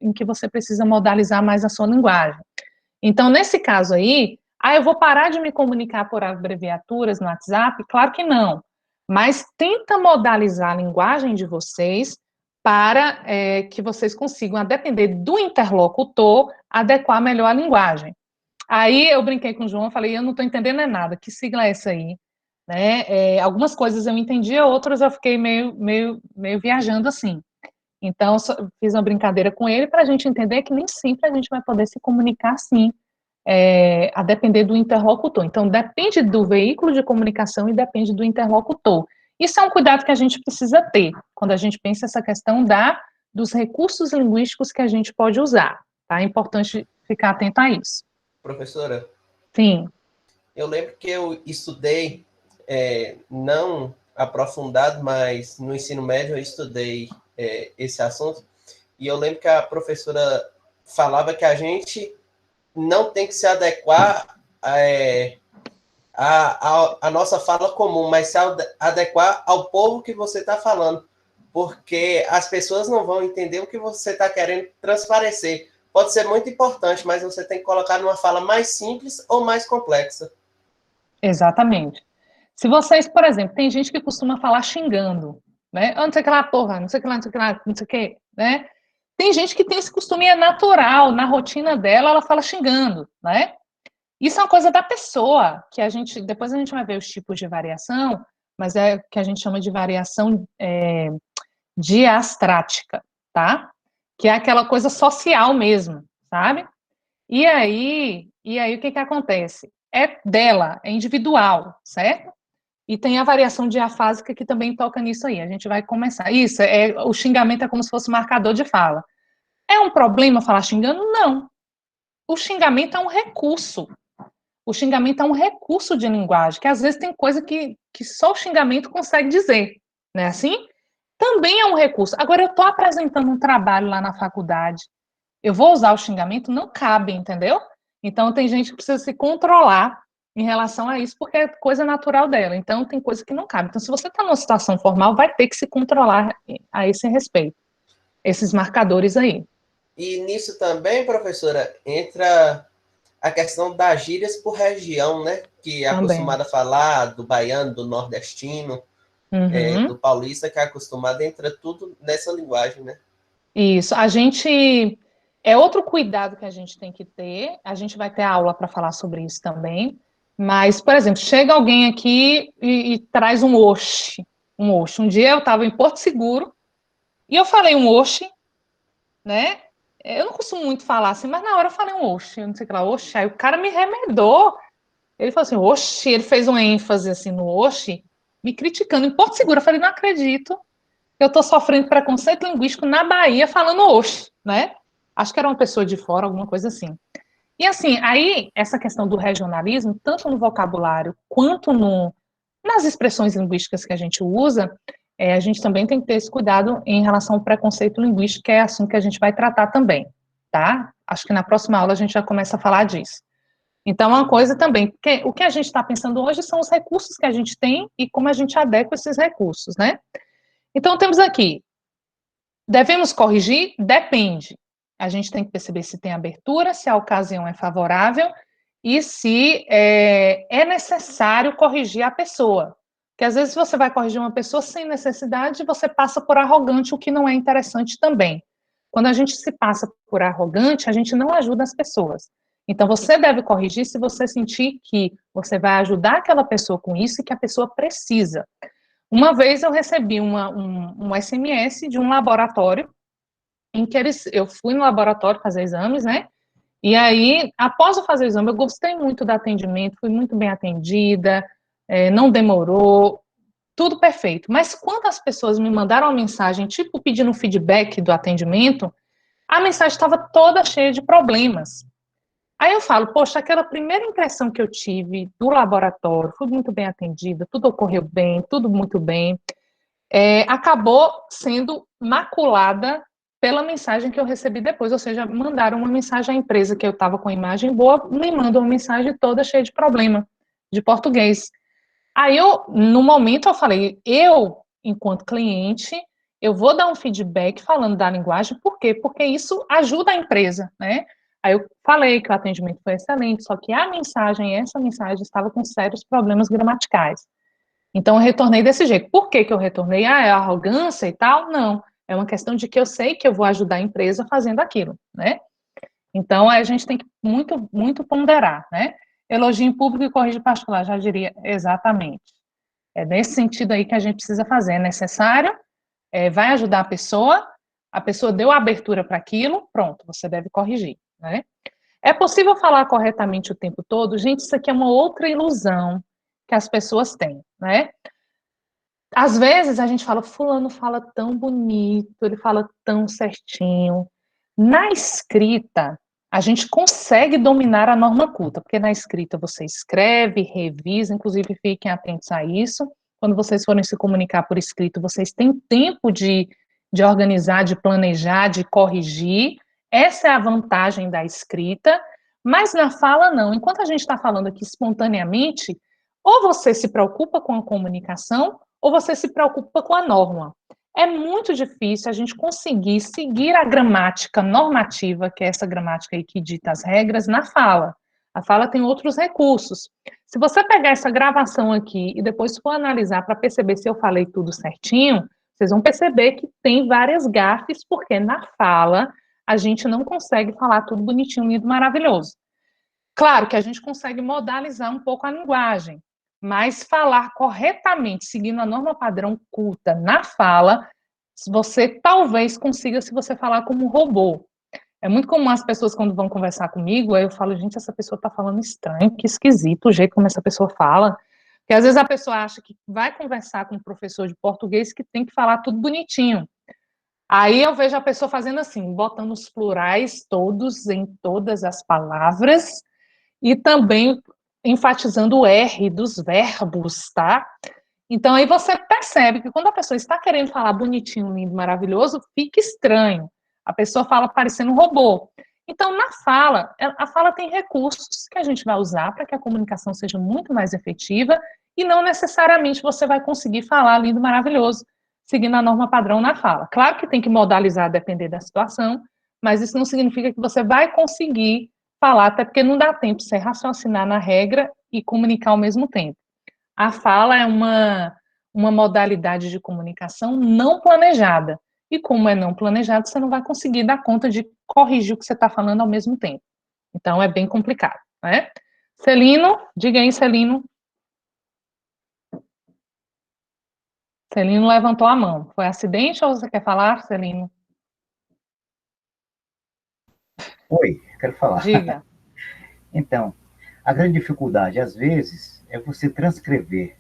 em que você precisa modalizar mais a sua linguagem. Então, nesse caso aí, eu vou parar de me comunicar por abreviaturas no WhatsApp? Claro que não. Mas tenta modalizar a linguagem de vocês para que vocês consigam, a depender do interlocutor, adequar melhor a linguagem. Aí eu brinquei com o João, falei, eu não estou entendendo nada, que sigla é essa aí? Né? Algumas coisas eu entendi, outras eu fiquei meio viajando assim. Então, fiz uma brincadeira com ele para a gente entender que nem sempre a gente vai poder se comunicar assim, a depender do interlocutor. Então, depende do veículo de comunicação e depende do interlocutor. Isso é um cuidado que a gente precisa ter quando a gente pensa essa questão dos recursos linguísticos que a gente pode usar. Tá? É importante ficar atento a isso. Professora? Sim. Eu lembro que eu estudei, não aprofundado, mas no ensino médio eu estudei esse assunto, e eu lembro que a professora falava que a gente não tem que se adequar a nossa fala comum, mas se adequar ao povo que você está falando, porque as pessoas não vão entender o que você está querendo transparecer. Pode ser muito importante, mas você tem que colocar numa fala mais simples ou mais complexa. Exatamente. Se vocês, por exemplo, tem gente que costuma falar xingando, né? Não sei o que lá, porra, não sei o que lá, não sei o que lá, não sei o que, né? Tem gente que tem esse costume, é natural, na rotina dela, ela fala xingando, né? Isso é uma coisa da pessoa, que depois a gente vai ver os tipos de variação, mas é o que a gente chama de variação diastrática, tá? Que é aquela coisa social mesmo, sabe? E aí o que acontece? É dela, é individual, certo? E tem a variação diafásica que também toca nisso aí. A gente vai começar. Isso, o xingamento é como se fosse marcador de fala. É um problema falar xingando? Não. O xingamento é um recurso. O xingamento é um recurso de linguagem, que às vezes tem coisa que só o xingamento consegue dizer, não é assim? Também é um recurso. Agora, eu estou apresentando um trabalho lá na faculdade, eu vou usar o xingamento? Não cabe, entendeu? Então, tem gente que precisa se controlar em relação a isso, porque é coisa natural dela. Então, tem coisa que não cabe. Então, se você está numa situação formal, vai ter que se controlar a esse respeito, esses marcadores aí. E nisso também, professora, entra a questão das gírias por região, né? Que é Também. acostumada a falar do baiano, do nordestino, do paulista, que é acostumado, entra tudo nessa linguagem, né? Isso. A gente. É outro cuidado que a gente tem que ter. A gente vai ter aula para falar sobre isso também. Mas, por exemplo, chega alguém aqui e traz um oxe. Um oxe. Um dia eu estava em Porto Seguro e eu falei um oxe, né? Eu não costumo muito falar assim, mas na hora eu falei um oxe, eu não sei o que lá, oxe. Aí o cara me remedou. Ele falou assim, oxe, ele fez uma ênfase assim no oxe, me criticando em Porto Seguro. Eu falei, não acredito. Eu estou sofrendo preconceito linguístico na Bahia falando oxe, né? Acho que era uma pessoa de fora, alguma coisa assim. E assim, aí, essa questão do regionalismo, tanto no vocabulário quanto nas expressões linguísticas que a gente usa, a gente também tem que ter esse cuidado em relação ao preconceito linguístico, que é assunto que a gente vai tratar também, tá? Acho que na próxima aula a gente já começa a falar disso. Então, uma coisa também, o que a gente está pensando hoje são os recursos que a gente tem e como a gente adequa esses recursos, né? Então, temos aqui, devemos corrigir? Depende. A gente tem que perceber se tem abertura, se a ocasião é favorável e se é necessário corrigir a pessoa. Porque às vezes você vai corrigir uma pessoa sem necessidade e você passa por arrogante, o que não é interessante também. Quando a gente se passa por arrogante, a gente não ajuda as pessoas. Então, você deve corrigir se você sentir que você vai ajudar aquela pessoa com isso e que a pessoa precisa. Uma vez eu recebi um SMS de um laboratório, em que eu fui no laboratório fazer exames, né? E aí, após eu fazer o exame, eu gostei muito do atendimento, fui muito bem atendida, não demorou, tudo perfeito. Mas quando as pessoas me mandaram uma mensagem, tipo, pedindo feedback do atendimento, a mensagem estava toda cheia de problemas. Aí eu falo, poxa, aquela primeira impressão que eu tive do laboratório, fui muito bem atendida, tudo ocorreu bem, tudo muito bem, acabou sendo maculada pela mensagem que eu recebi depois, ou seja, mandaram uma mensagem à empresa que eu estava com imagem boa, me mandou uma mensagem toda cheia de problema, de português. Aí no momento eu falei, enquanto cliente, eu vou dar um feedback falando da linguagem, por quê? Porque isso ajuda a empresa, né? Aí eu falei que o atendimento foi excelente, só que essa mensagem estava com sérios problemas gramaticais. Então, eu retornei desse jeito. Por que que eu retornei? É arrogância e tal? Não. É uma questão de que eu sei que eu vou ajudar a empresa fazendo aquilo, né? Então, a gente tem que muito, muito ponderar, né? Elogio em público e corrige particular, já diria exatamente. É nesse sentido aí que a gente precisa fazer. É necessário, vai ajudar a pessoa deu abertura para aquilo, pronto, você deve corrigir, né? É possível falar corretamente o tempo todo? Gente, isso aqui é uma outra ilusão que as pessoas têm, né? Às vezes a gente fala, fulano fala tão bonito, ele fala tão certinho. Na escrita, a gente consegue dominar a norma culta, porque na escrita você escreve, revisa, inclusive fiquem atentos a isso. Quando vocês forem se comunicar por escrito, vocês têm tempo de organizar, de planejar, de corrigir. Essa é a vantagem da escrita, mas na fala não. Enquanto a gente está falando aqui espontaneamente, ou você se preocupa com a comunicação, ou você se preocupa com a norma. É muito difícil a gente conseguir seguir a gramática normativa, que é essa gramática aí que dita as regras, na fala. A fala tem outros recursos. Se você pegar essa gravação aqui e depois for analisar para perceber se eu falei tudo certinho, vocês vão perceber que tem várias gafes, porque na fala a gente não consegue falar tudo bonitinho, lindo, maravilhoso. Claro que a gente consegue modalizar um pouco a linguagem, mas falar corretamente, seguindo a norma padrão culta na fala, você talvez consiga se você falar como um robô. É muito comum as pessoas, quando vão conversar comigo, aí eu falo, gente, essa pessoa está falando estranho, que esquisito o jeito como essa pessoa fala. Porque às vezes a pessoa acha que vai conversar com um professor de português que tem que falar tudo bonitinho. Aí eu vejo a pessoa fazendo assim, botando os plurais todos em todas as palavras, e também enfatizando o R dos verbos, tá? Então aí você percebe que quando a pessoa está querendo falar bonitinho, lindo, maravilhoso, fica estranho. A pessoa fala parecendo um robô. Então, na fala, a fala tem recursos que a gente vai usar para que a comunicação seja muito mais efetiva e não necessariamente você vai conseguir falar lindo, maravilhoso, seguindo a norma padrão na fala. Claro que tem que modalizar, depender da situação, mas isso não significa que você vai conseguir falar, até porque não dá tempo de você raciocinar na regra e comunicar ao mesmo tempo. A fala é uma modalidade de comunicação não planejada. E como é não planejado, você não vai conseguir dar conta de corrigir o que você está falando ao mesmo tempo. Então, é bem complicado, né? Celino, diga aí, Celino. Celino levantou a mão. Foi acidente ou você quer falar, Celino? Oi, quero falar. Diga. Então, a grande dificuldade, às vezes, é você transcrever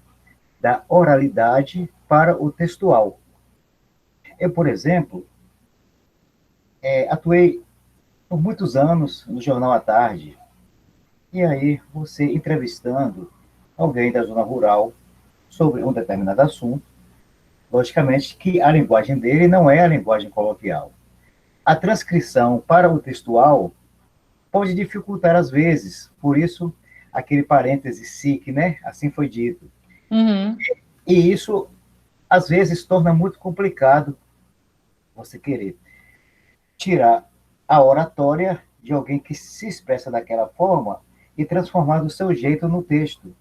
da oralidade para o textual. Eu, por exemplo, atuei por muitos anos no Jornal à Tarde, e aí você entrevistando alguém da zona rural sobre um determinado assunto, logicamente que a linguagem dele não é a linguagem coloquial. a transcrição para o textual pode dificultar às vezes, por isso aquele parêntese SIC, né? Assim foi dito. Uhum. E isso, às vezes, torna muito complicado você querer tirar a oratória de alguém que se expressa daquela forma e transformar do seu jeito no texto.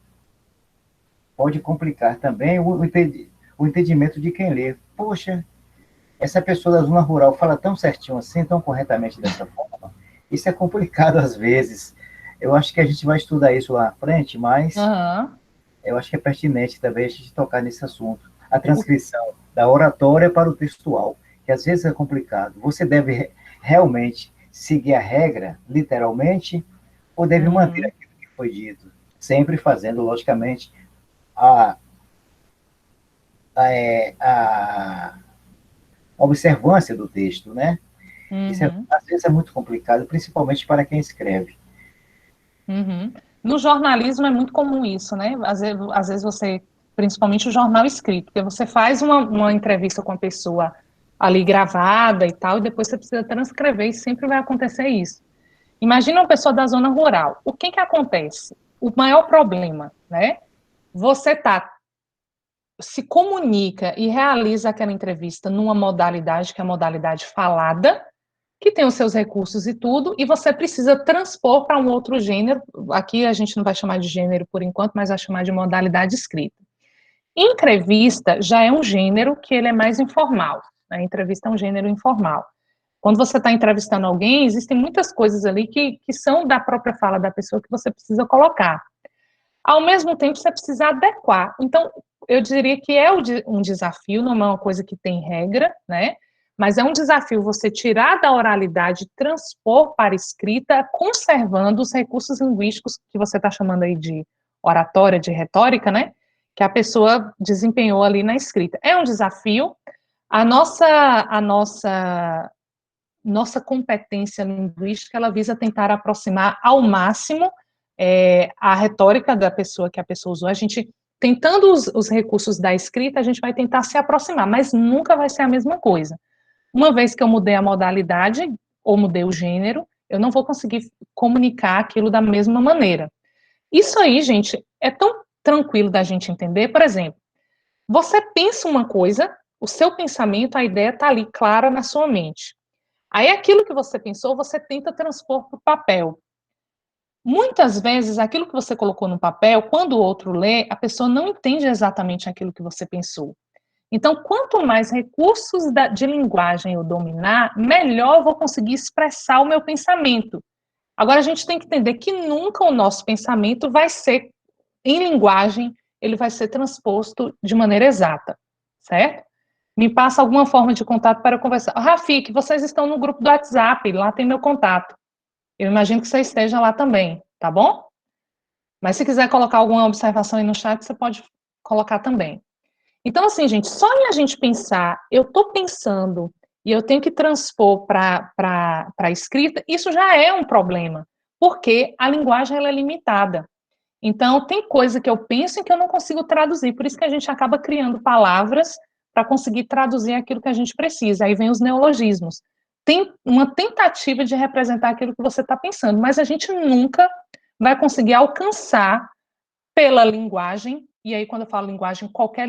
Pode complicar também o entendimento de quem lê. Poxa, essa pessoa da zona rural fala tão certinho assim, tão corretamente dessa forma. Isso é complicado às vezes. Eu acho que a gente vai estudar isso lá na frente, mas Uhum. eu acho que é pertinente também a gente tocar nesse assunto. A transcrição da oratória para o textual, que às vezes é complicado. Você deve realmente seguir a regra, literalmente, ou deve manter Uhum. aquilo que foi dito, sempre fazendo, logicamente, a, a observância do texto, né? Isso Uhum. às vezes é muito complicado, principalmente para quem escreve. Uhum. No jornalismo é muito comum isso, né? Às vezes você, principalmente o jornal escrito, porque você faz uma entrevista com a pessoa ali gravada e tal, e depois você precisa transcrever, e sempre vai acontecer isso. Imagina uma pessoa da zona rural. O que que acontece? O maior problema, né? Você se comunica e realiza aquela entrevista numa modalidade que é a modalidade falada, que tem os seus recursos e tudo, e você precisa transpor para um outro gênero. Aqui a gente não vai chamar de gênero por enquanto, mas vai chamar de modalidade escrita. Entrevista já é um gênero que ele é mais informal. A entrevista é um gênero informal. Quando você está entrevistando alguém, existem muitas coisas ali que são da própria fala da pessoa que você precisa colocar. Ao mesmo tempo, você precisa adequar. Então, eu diria que é um desafio, não é uma coisa que tem regra, né? Mas é um desafio você tirar da oralidade, transpor para a escrita, conservando os recursos linguísticos que você está chamando aí de oratória, de retórica, né? Que a pessoa desempenhou ali na escrita. É um desafio. A nossa competência linguística, ela visa tentar aproximar ao máximo a retórica da pessoa que a pessoa usou. A gente, tentando os recursos da escrita, a gente vai tentar se aproximar, mas nunca vai ser a mesma coisa. Uma vez que eu mudei a modalidade, ou mudei o gênero, eu não vou conseguir comunicar aquilo da mesma maneira. Isso aí, gente, é tão tranquilo da gente entender. Por exemplo, você pensa uma coisa, o seu pensamento, a ideia está ali clara na sua mente. Aí aquilo que você pensou, você tenta transpor para o papel. Muitas vezes, aquilo que você colocou no papel, quando o outro lê, a pessoa não entende exatamente aquilo que você pensou. Então, quanto mais recursos de linguagem eu dominar, melhor eu vou conseguir expressar o meu pensamento. Agora, a gente tem que entender que nunca o nosso pensamento vai ser, em linguagem, ele vai ser transposto de maneira exata, certo? Me passa alguma forma de contato para eu conversar. Rafik, vocês estão no grupo do WhatsApp, lá tem meu contato. Eu imagino que você esteja lá também, tá bom? Mas se quiser colocar alguma observação aí no chat, você pode colocar também. Então, assim, gente, só em a gente pensar, eu estou pensando e eu tenho que transpor para a escrita, isso já é um problema, porque a linguagem ela é limitada. Então, tem coisa que eu penso e que eu não consigo traduzir, por isso que a gente acaba criando palavras para conseguir traduzir aquilo que a gente precisa. Aí vem os neologismos. Tem uma tentativa de representar aquilo que você está pensando, mas a gente nunca vai conseguir alcançar pela linguagem, e aí quando eu falo linguagem, qualquer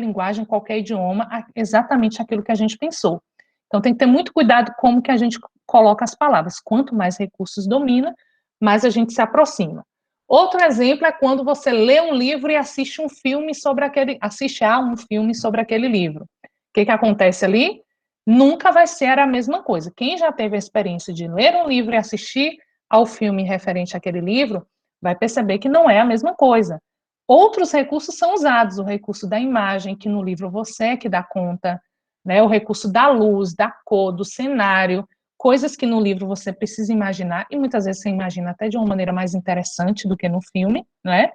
idioma, exatamente aquilo que a gente pensou. Então tem que ter muito cuidado como que a gente coloca as palavras. Quanto mais recursos domina, mais a gente se aproxima. Outro exemplo é quando você lê um livro e assiste um filme sobre assiste a um filme sobre aquele livro. O que acontece ali? Nunca vai ser a mesma coisa. Quem já teve a experiência de ler um livro e assistir ao filme referente àquele livro, vai perceber que não é a mesma coisa. Outros recursos são usados, o recurso da imagem, que no livro você é que dá conta, né? O recurso da luz, da cor, do cenário, coisas que no livro você precisa imaginar, e muitas vezes você imagina até de uma maneira mais interessante do que no filme, né?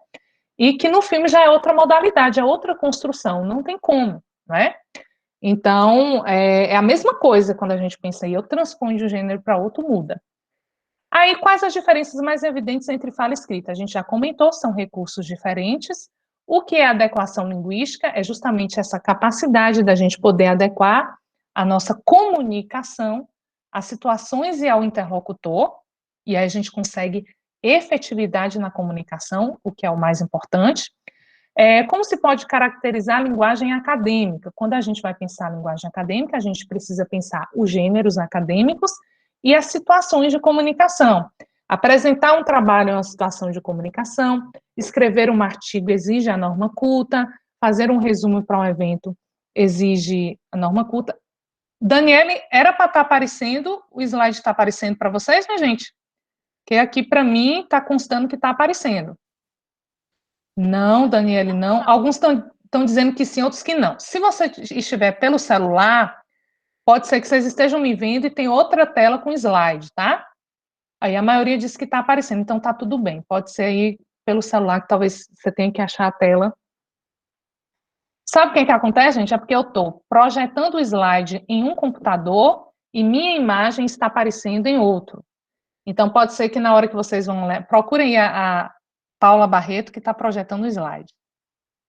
E que no filme já é outra modalidade, é outra construção, não tem como, né? Então, é a mesma coisa quando a gente pensa em eu transponho de um gênero para outro, muda. Aí, quais as diferenças mais evidentes entre fala e escrita? A gente já comentou, são recursos diferentes. O que é adequação linguística? É justamente essa capacidade da gente poder adequar a nossa comunicação às situações e ao interlocutor, e aí a gente consegue efetividade na comunicação, o que é o mais importante. Como se pode caracterizar a linguagem acadêmica? Quando a gente vai pensar a linguagem acadêmica, a gente precisa pensar os gêneros acadêmicos e as situações de comunicação. Apresentar um trabalho é uma situação de comunicação, escrever um artigo exige a norma culta, fazer um resumo para um evento exige a norma culta. Daniele, era para estar aparecendo, o slide está aparecendo para vocês, minha gente? Que aqui, para mim, está constando que está aparecendo. Não, Daniele, não. Alguns estão dizendo que sim, outros que não. Se você estiver pelo celular, pode ser que vocês estejam me vendo e tem outra tela com slide, tá? Aí a maioria diz que está aparecendo, então tá tudo bem. Pode ser aí pelo celular que talvez você tenha que achar a tela. Sabe o que acontece, gente? É porque eu estou projetando o slide em um computador e minha imagem está aparecendo em outro. Então, pode ser que na hora que vocês vão ler, procurem a Paula Barreto, que está projetando o slide.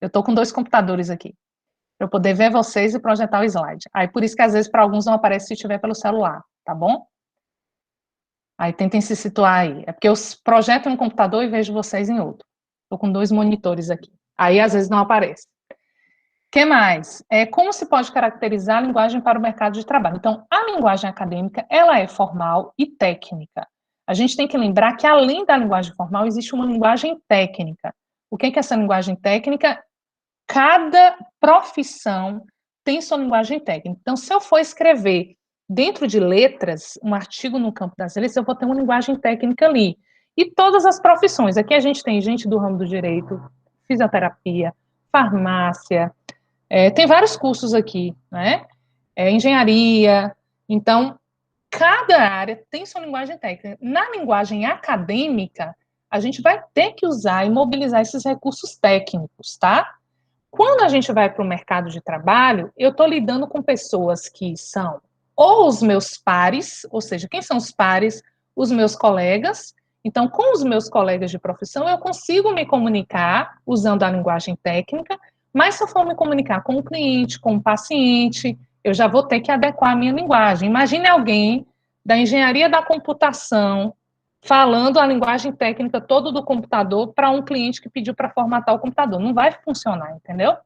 Eu estou com 2 computadores aqui, para eu poder ver vocês e projetar o slide. Aí, por isso que, às vezes, para alguns não aparece se estiver pelo celular, tá bom? Aí, tentem se situar aí. É porque eu projeto em um computador e vejo vocês em outro. Estou com 2 monitores aqui. Aí, às vezes, não aparece. O que mais? Como se pode caracterizar a linguagem para o mercado de trabalho? Então, a linguagem acadêmica, ela é formal e técnica. A gente tem que lembrar que, além da linguagem formal, existe uma linguagem técnica. O que é essa linguagem técnica? Cada profissão tem sua linguagem técnica. Então, se eu for escrever dentro de letras, um artigo no campo das letras, eu vou ter uma linguagem técnica ali. E todas as profissões. Aqui a gente tem gente do ramo do direito, fisioterapia, farmácia, tem vários cursos aqui, né? Engenharia. Então, cada área tem sua linguagem técnica. Na linguagem acadêmica, a gente vai ter que usar e mobilizar esses recursos técnicos, tá? Quando a gente vai para o mercado de trabalho, eu estou lidando com pessoas que são ou os meus pares, ou seja, quem são os pares? Os meus colegas. Então, com os meus colegas de profissão, eu consigo me comunicar usando a linguagem técnica, mas se eu for me comunicar com o cliente, com o paciente, eu já vou ter que adequar a minha linguagem. Imagine alguém da engenharia da computação falando a linguagem técnica toda do computador para um cliente que pediu para formatar o computador. Não vai funcionar, entendeu?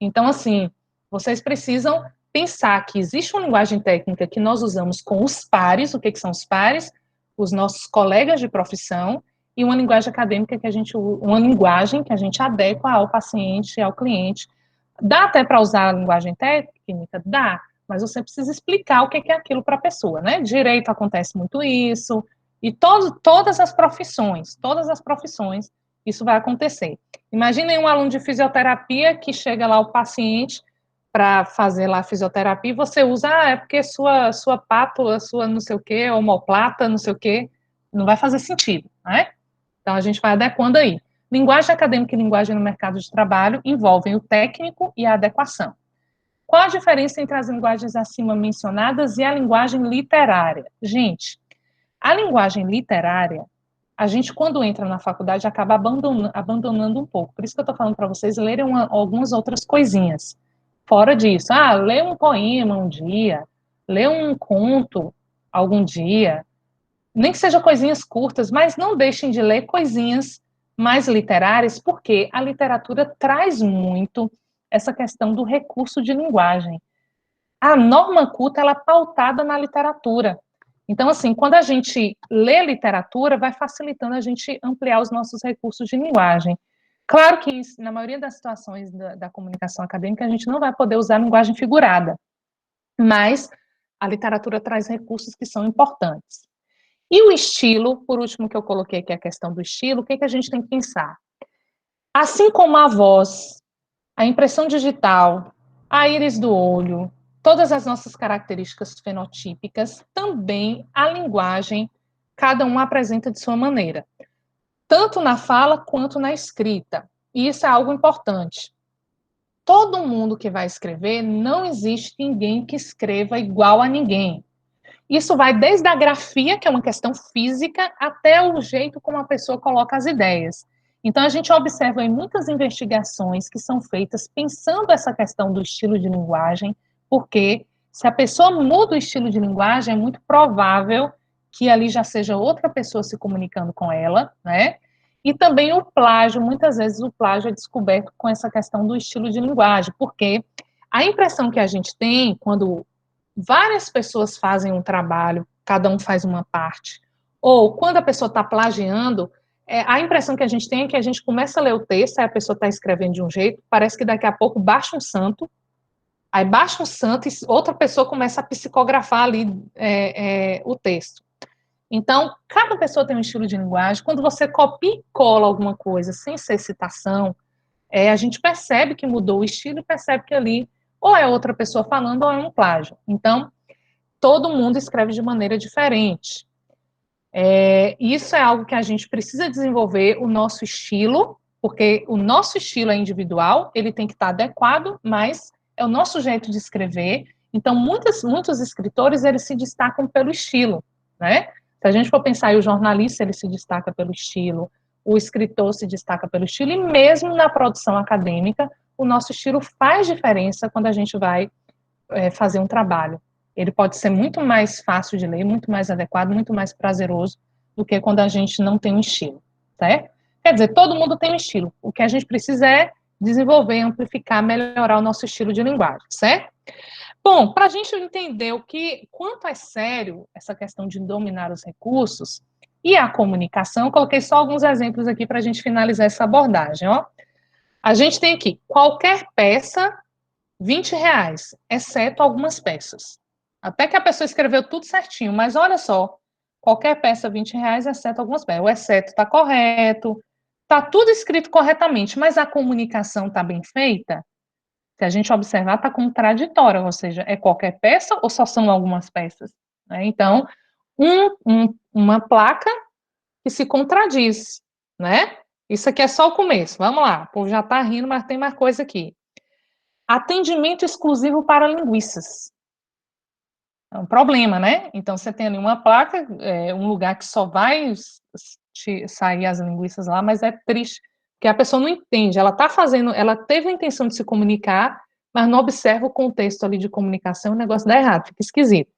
Então, assim, vocês precisam pensar que existe uma linguagem técnica que nós usamos com os pares. O que são os pares? Os nossos colegas de profissão, e uma linguagem acadêmica que a gente uma linguagem que a gente adequa ao paciente, ao cliente. Dá até para usar a linguagem técnica? Dá, mas você precisa explicar o que é aquilo para a pessoa, né? Direito acontece muito isso, e todas as profissões, isso vai acontecer. Imaginem um aluno de fisioterapia que chega lá o paciente para fazer lá a fisioterapia e você usa, é porque sua pátula, sua não sei o quê, omoplata, não sei o quê, não vai fazer sentido, né? Então a gente vai adequando aí. Linguagem acadêmica e linguagem no mercado de trabalho envolvem o técnico e a adequação. Qual a diferença entre as linguagens acima mencionadas e a linguagem literária? Gente, a linguagem literária, a gente, quando entra na faculdade, acaba abandonando um pouco. Por isso que eu estou falando para vocês lerem algumas outras coisinhas. Fora disso, lê um poema um dia, lê um conto algum dia, nem que seja coisinhas curtas, mas não deixem de ler coisinhas mais literárias, porque a literatura traz muito essa questão do recurso de linguagem. A norma culta, ela é pautada na literatura. Então, assim, quando a gente lê literatura, vai facilitando a gente ampliar os nossos recursos de linguagem. Claro que, na maioria das situações da comunicação acadêmica, a gente não vai poder usar linguagem figurada, mas a literatura traz recursos que são importantes. E o estilo, por último que eu coloquei aqui a questão do estilo, o que a gente tem que pensar? Assim como a voz, a impressão digital, a íris do olho, todas as nossas características fenotípicas, também a linguagem, cada um apresenta de sua maneira, tanto na fala quanto na escrita. E isso é algo importante. Todo mundo que vai escrever, não existe ninguém que escreva igual a ninguém. Isso vai desde a grafia, que é uma questão física, até o jeito como a pessoa coloca as ideias. Então, a gente observa em muitas investigações que são feitas pensando essa questão do estilo de linguagem, porque Se a pessoa muda o estilo de linguagem, é muito provável que ali já seja outra pessoa se comunicando com ela, né? E também o plágio, muitas vezes o plágio é descoberto com essa questão do estilo de linguagem, porque a impressão que a gente tem quando várias pessoas fazem um trabalho, cada um faz uma parte, ou quando a pessoa está plagiando, a impressão que a gente tem é que a gente começa a ler o texto, aí a pessoa está escrevendo de um jeito, parece que daqui a pouco baixa um santo, aí baixa um santo e outra pessoa começa a psicografar ali o texto. Então, cada pessoa tem um estilo de linguagem. Quando você copia e cola alguma coisa sem ser citação, a gente percebe que mudou o estilo e percebe que ali ou é outra pessoa falando ou é um plágio. Então, todo mundo escreve de maneira diferente. Isso é algo que a gente precisa desenvolver o nosso estilo, porque o nosso estilo é individual, ele tem que estar adequado, mas é o nosso jeito de escrever. Então, muitos escritores, eles se destacam pelo estilo, né? Se a gente for pensar aí, o jornalista, ele se destaca pelo estilo, o escritor se destaca pelo estilo, e mesmo na produção acadêmica, o nosso estilo faz diferença quando a gente vai fazer um trabalho. Ele pode ser muito mais fácil de ler, muito mais adequado, muito mais prazeroso do que quando a gente não tem um estilo, certo? Quer dizer, todo mundo tem um estilo. O que a gente precisa é desenvolver, amplificar, melhorar o nosso estilo de linguagem, certo? Bom, para a gente entender quanto é sério essa questão de dominar os recursos e a comunicação, eu coloquei só alguns exemplos aqui para a gente finalizar essa abordagem, ó. A gente tem aqui, qualquer peça, R$ 20, exceto algumas peças. Até que a pessoa escreveu tudo certinho, mas olha só, qualquer peça, R$ 20, exceto algumas peças. O exceto está correto, está tudo escrito corretamente, mas a comunicação está bem feita? Se a gente observar, está contraditória, ou seja, é qualquer peça ou só são algumas peças? Né? Então, uma placa que se contradiz, né? Isso aqui é só o começo, vamos lá, o povo já está rindo, mas tem mais coisa aqui. Atendimento exclusivo para linguiças. É um problema, né? Então, você tem ali uma placa, um lugar que só vai sair as linguiças lá, mas é triste, porque a pessoa não entende, ela está fazendo, ela teve a intenção de se comunicar, mas não observa o contexto ali de comunicação, o negócio dá errado, fica esquisito.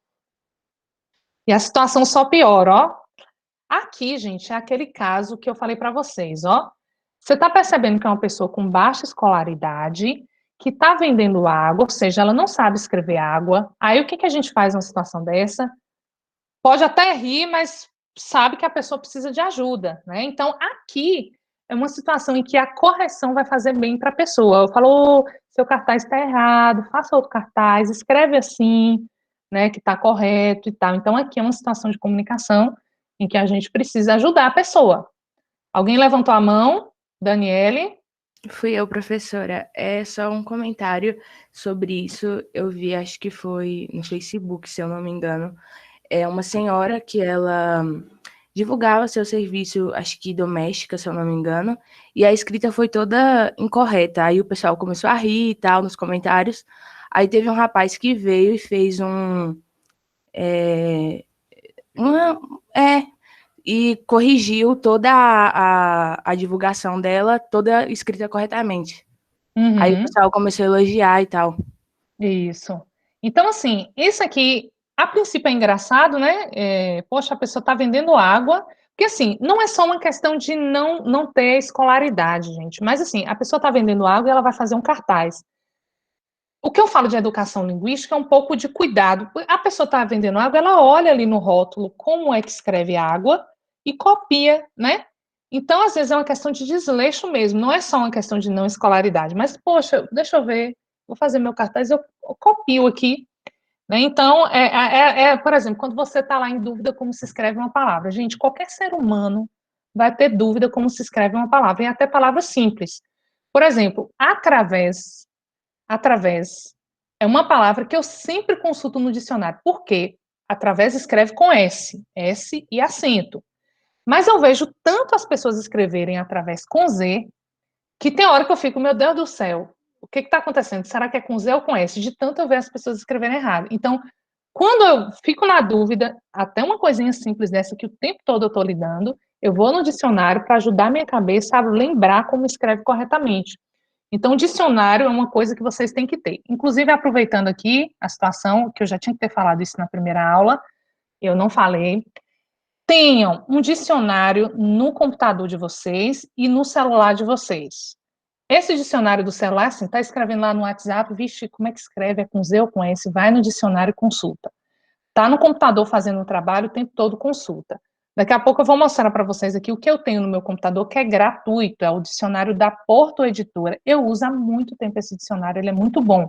E a situação só piora, ó. Aqui, gente, é aquele caso que eu falei para vocês, ó. Você está percebendo que é uma pessoa com baixa escolaridade, que está vendendo água, ou seja, ela não sabe escrever água. Aí o que a gente faz numa situação dessa? Pode até rir, mas sabe que a pessoa precisa de ajuda, né? Então, aqui é uma situação em que a correção vai fazer bem para a pessoa. Eu falo, seu cartaz está errado, faça outro cartaz, escreve assim, né, que está correto e tal. Então, aqui é uma situação de comunicação em que a gente precisa ajudar a pessoa. Alguém levantou a mão? Daniele? Fui eu, professora. É só um comentário sobre isso. Eu vi, acho que foi no Facebook, se eu não me engano. É uma senhora que ela divulgava seu serviço, acho que doméstica, se eu não me engano, e a escrita foi toda incorreta. Aí o pessoal começou a rir e tal nos comentários. Aí teve um rapaz que veio e fez e corrigiu toda a divulgação dela, toda escrita corretamente. Uhum. Aí o pessoal começou a elogiar e tal. Isso. Então, assim, isso aqui, a princípio é engraçado, né? Poxa, a pessoa está vendendo água, porque assim, não é só uma questão de não ter escolaridade, gente, mas assim, a pessoa está vendendo água e ela vai fazer um cartaz. O que eu falo de educação linguística é um pouco de cuidado. A pessoa está vendendo água, ela olha ali no rótulo como é que escreve água e copia, né? Então, às vezes, é uma questão de desleixo mesmo, não é só uma questão de não escolaridade, mas, poxa, deixa eu ver, vou fazer meu cartaz, eu copio aqui, né? Então, por exemplo, quando você está lá em dúvida como se escreve uma palavra, gente, qualquer ser humano vai ter dúvida como se escreve uma palavra, e até palavras simples. Por exemplo, através é uma palavra que eu sempre consulto no dicionário. Por quê? Através escreve com S e acento. Mas eu vejo tanto as pessoas escreverem através com Z, que tem hora que eu fico, meu Deus do céu, o que está acontecendo? Será que é com Z ou com S? De tanto eu ver as pessoas escreverem errado. Então, quando eu fico na dúvida, até uma coisinha simples dessa que o tempo todo eu estou lidando, eu vou no dicionário para ajudar minha cabeça a lembrar como escreve corretamente. Então, o dicionário é uma coisa que vocês têm que ter. Inclusive, aproveitando aqui a situação, que eu já tinha que ter falado isso na primeira aula, eu não falei, tenham um dicionário no computador de vocês e no celular de vocês. Esse dicionário do celular, assim, tá escrevendo lá no WhatsApp, vixe, como é que escreve? É com Z ou com S? Vai no dicionário e consulta. Tá no computador fazendo o trabalho, o tempo todo consulta. Daqui a pouco eu vou mostrar para vocês aqui o que eu tenho no meu computador, que é gratuito, é o dicionário da Porto Editora. Eu uso há muito tempo esse dicionário, ele é muito bom.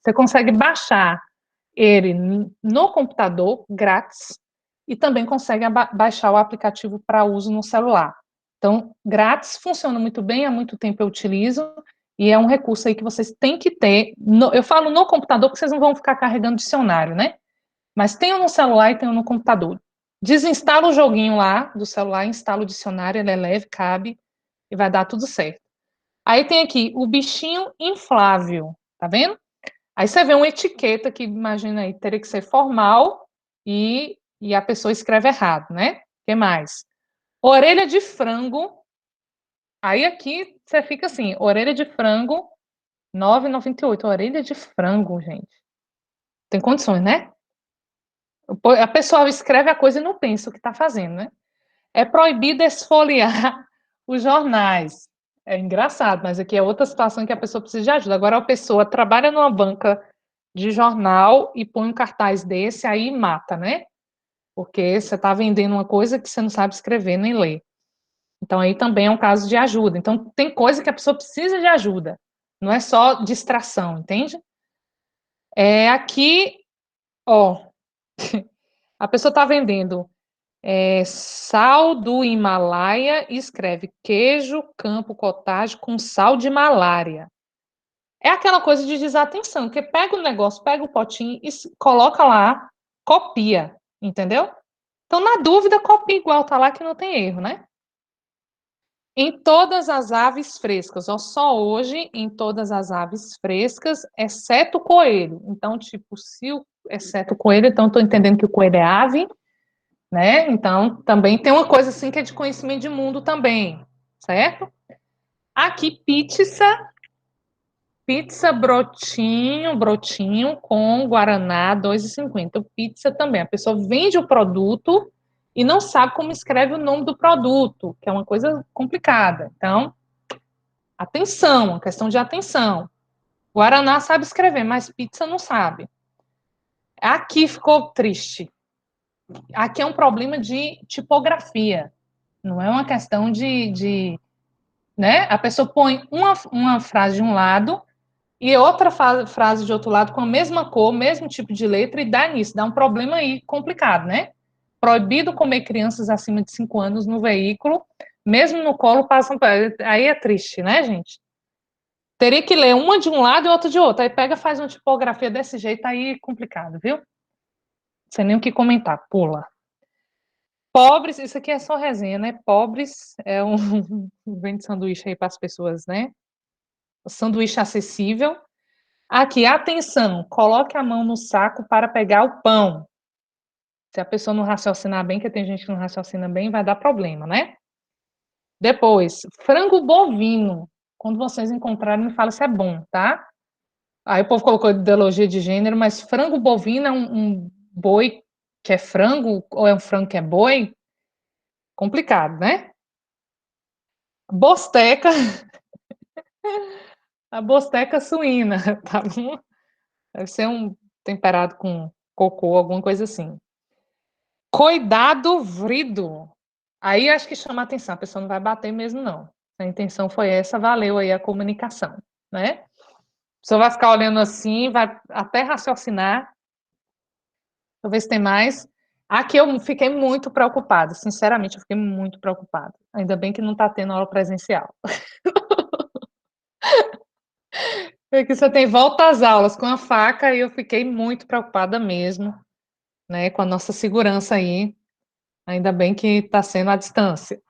Você consegue baixar ele no computador, grátis, e também consegue baixar o aplicativo para uso no celular. Então, grátis, funciona muito bem, há muito tempo eu utilizo, e é um recurso aí que vocês têm que ter. Eu falo no computador, porque vocês não vão ficar carregando dicionário, né? Mas tenho no celular e tenho no computador. Desinstala o joguinho lá do celular, instala o dicionário, ele é leve, cabe, e vai dar tudo certo. Aí tem aqui o bichinho inflável, tá vendo? Aí você vê uma etiqueta que, imagina aí, teria que ser formal e a pessoa escreve errado, né? O que mais? Orelha de frango. Aí aqui você fica assim, orelha de frango, 9,98. Orelha de frango, gente. Tem condições, né? A pessoa escreve a coisa e não pensa o que está fazendo, né? É proibido esfoliar os jornais. É engraçado, mas aqui é outra situação que a pessoa precisa de ajuda. Agora a pessoa trabalha numa banca de jornal e põe um cartaz desse, aí mata, né? Porque você está vendendo uma coisa que você não sabe escrever nem ler. Então aí também é um caso de ajuda. Então tem coisa que a pessoa precisa de ajuda. Não é só distração, entende? É aqui, ó, a pessoa está vendendo sal do Himalaia e escreve queijo campo cottage com sal de malária. É aquela coisa de desatenção, que pega o negócio, pega o potinho e coloca lá, copia, entendeu? Então, na dúvida, copia igual, tá lá que não tem erro, né? Em todas as aves frescas, ó, só hoje em todas as aves frescas, exceto o coelho. Então, tipo, exceto o coelho, então estou entendendo que o coelho é ave, né? Então, também tem uma coisa assim que é de conhecimento de mundo também, certo? Aqui, pizza brotinho com guaraná 2,50. Pizza também, a pessoa vende o produto e não sabe como escreve o nome do produto, que é uma coisa complicada. Então, atenção, questão de atenção. Guaraná sabe escrever, mas pizza não sabe. Aqui ficou triste. Aqui é um problema de tipografia. Não é uma questão né? A pessoa põe uma frase de um lado e outra frase de outro lado com a mesma cor, mesmo tipo de letra e dá nisso, dá um problema aí complicado, né? Proibido comer crianças acima de 5 anos no veículo, mesmo no colo passam, aí é triste, né, gente? Teria que ler uma de um lado e outra de outro, aí pega faz uma tipografia desse jeito, aí é complicado, viu? Sem nem o que comentar, pula. Pobres, isso aqui é só resenha, né? Pobres é um vende sanduíche aí para as pessoas, né? Sanduíche acessível. Aqui, atenção, coloque a mão no saco para pegar o pão. Se a pessoa não raciocinar bem, que tem gente que não raciocina bem, vai dar problema, né? Depois, frango bovino. Quando vocês encontrarem, me fala se é bom, tá? Aí o povo colocou ideologia de gênero, mas frango bovino é um boi que é frango ou é um frango que é boi? Complicado, né? Bosteca, a bosteca suína, tá bom? Deve ser um temperado com cocô, alguma coisa assim. Cuidado vrido. Aí acho que chama a atenção, a pessoa não vai bater mesmo, não. A intenção foi essa, valeu aí a comunicação, né? A pessoa vai ficar olhando assim, vai até raciocinar. Deixa eu ver se tem mais. Aqui eu fiquei muito preocupada, sinceramente, eu fiquei muito preocupada. Ainda bem que não está tendo aula presencial. Porque você tem volta às aulas com a faca e eu fiquei muito preocupada mesmo, né, com a nossa segurança aí. Ainda bem que está sendo à distância.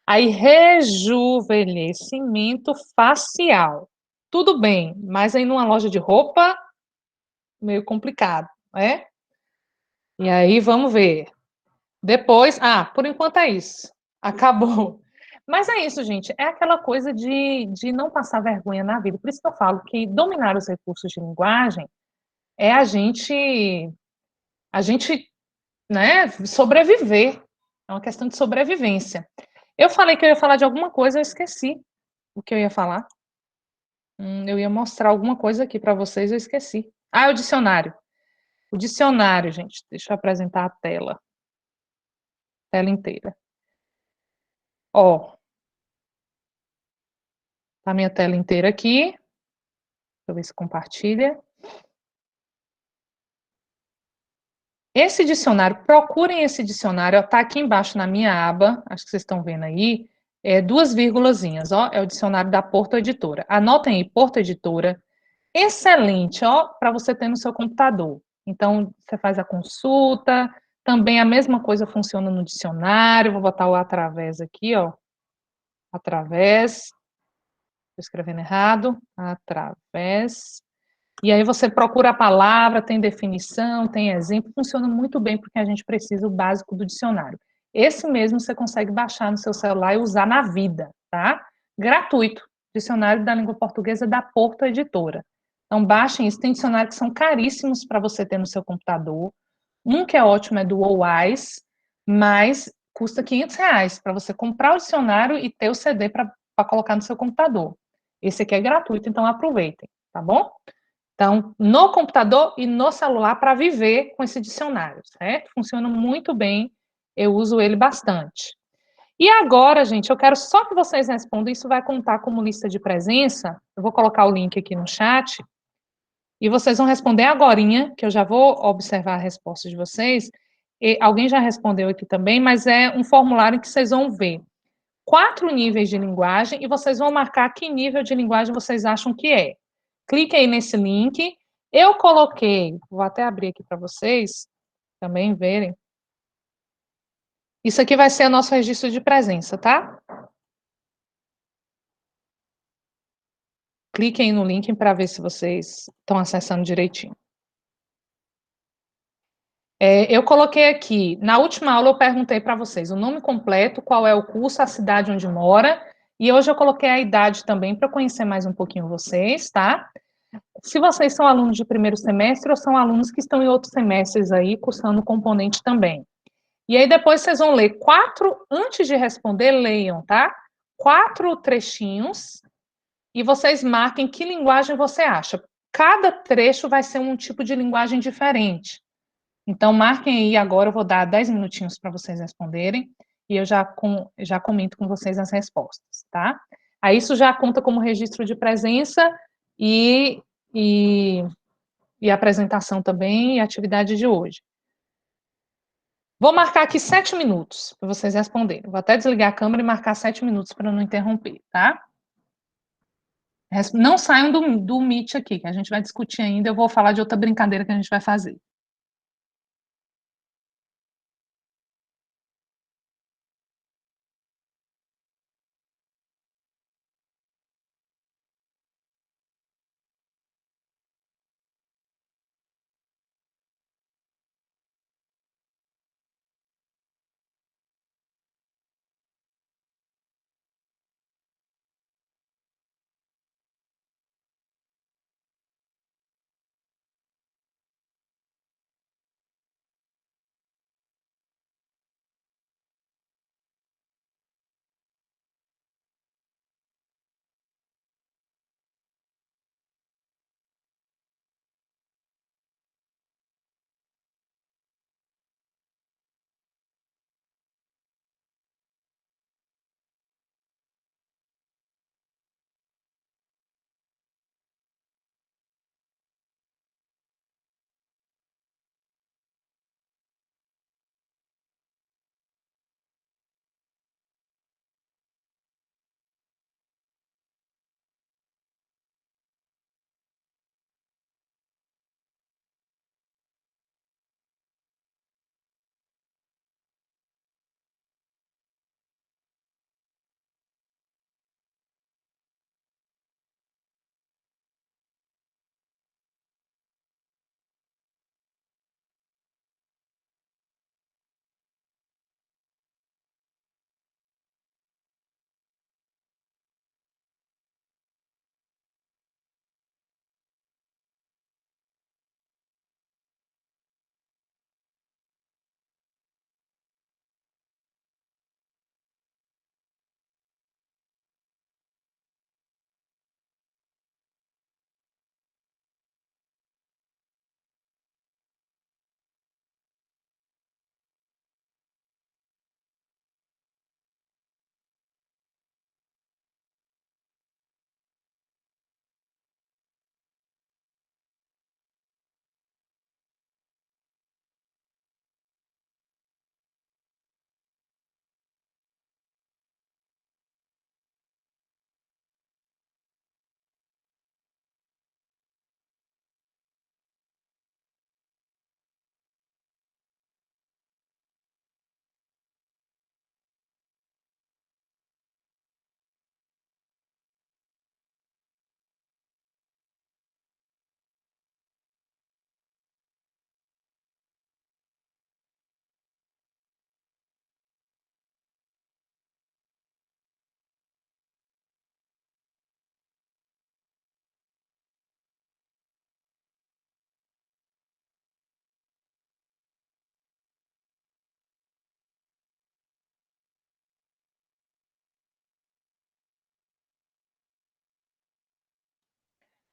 Aí, rejuvenescimento facial. Tudo bem, mas aí numa loja de roupa, meio complicado, né? E aí, vamos ver. Depois, por enquanto é isso. Acabou. Mas é isso, gente. É aquela coisa de não passar vergonha na vida. Por isso que eu falo que dominar os recursos de linguagem é a gente, né, sobreviver. É uma questão de sobrevivência. Eu falei que eu ia falar de alguma coisa, eu esqueci o que eu ia falar. Eu ia mostrar alguma coisa aqui para vocês, eu esqueci. Ah, o dicionário. O dicionário, gente. Deixa eu apresentar a tela inteira. Ó, tá a minha tela inteira aqui. Deixa eu ver se compartilha. Esse dicionário, procurem esse dicionário, está aqui embaixo na minha aba, acho que vocês estão vendo aí, duas vírgulazinhas, ó, é o dicionário da Porto Editora. Anotem aí, Porto Editora, excelente, ó, para você ter no seu computador. Então, você faz a consulta, também a mesma coisa funciona no dicionário, vou botar o através aqui, ó, através, estou escrevendo errado, através, e aí você procura a palavra, tem definição, tem exemplo, funciona muito bem porque a gente precisa o básico do dicionário. Esse mesmo você consegue baixar no seu celular e usar na vida, tá? Gratuito. Dicionário da Língua Portuguesa da Porto Editora. Então baixem isso, tem dicionários que são caríssimos para você ter no seu computador. Um que é ótimo é do OWISE, mas custa R$ 500 para você comprar o dicionário e ter o CD para colocar no seu computador. Esse aqui é gratuito, então aproveitem, tá bom? Então, no computador e no celular para viver com esse dicionário, certo? Funciona muito bem, eu uso ele bastante. E agora, gente, eu quero só que vocês respondam, isso vai contar como lista de presença, eu vou colocar o link aqui no chat, e vocês vão responder agorinha, que eu já vou observar a resposta de vocês. E alguém já respondeu aqui também, mas é um formulário que vocês vão ver 4 níveis de linguagem e vocês vão marcar que nível de linguagem vocês acham que é. Clique aí nesse link. Eu coloquei, vou até abrir aqui para vocês também verem. Isso aqui vai ser o nosso registro de presença, tá? Clique aí no link para ver se vocês estão acessando direitinho. Eu coloquei aqui, na última aula eu perguntei para vocês o nome completo, qual é o curso, a cidade onde mora, e hoje eu coloquei a idade também para conhecer mais um pouquinho vocês, tá? Se vocês são alunos de primeiro semestre ou são alunos que estão em outros semestres aí, cursando componente também. E aí depois vocês vão ler 4, antes de responder, leiam, tá? 4 trechinhos e vocês marquem que linguagem você acha. Cada trecho vai ser um tipo de linguagem diferente. Então, marquem aí agora, eu vou dar 10 minutinhos para vocês responderem, e eu já comento com vocês as respostas, tá? Aí isso já conta como registro de presença e, e, e apresentação também, e atividade de hoje. Vou marcar aqui 7 minutos para vocês responderem. Vou até desligar a câmera e marcar 7 minutos para não interromper, tá? Não saiam do Meet aqui, que a gente vai discutir ainda, eu vou falar de outra brincadeira que a gente vai fazer.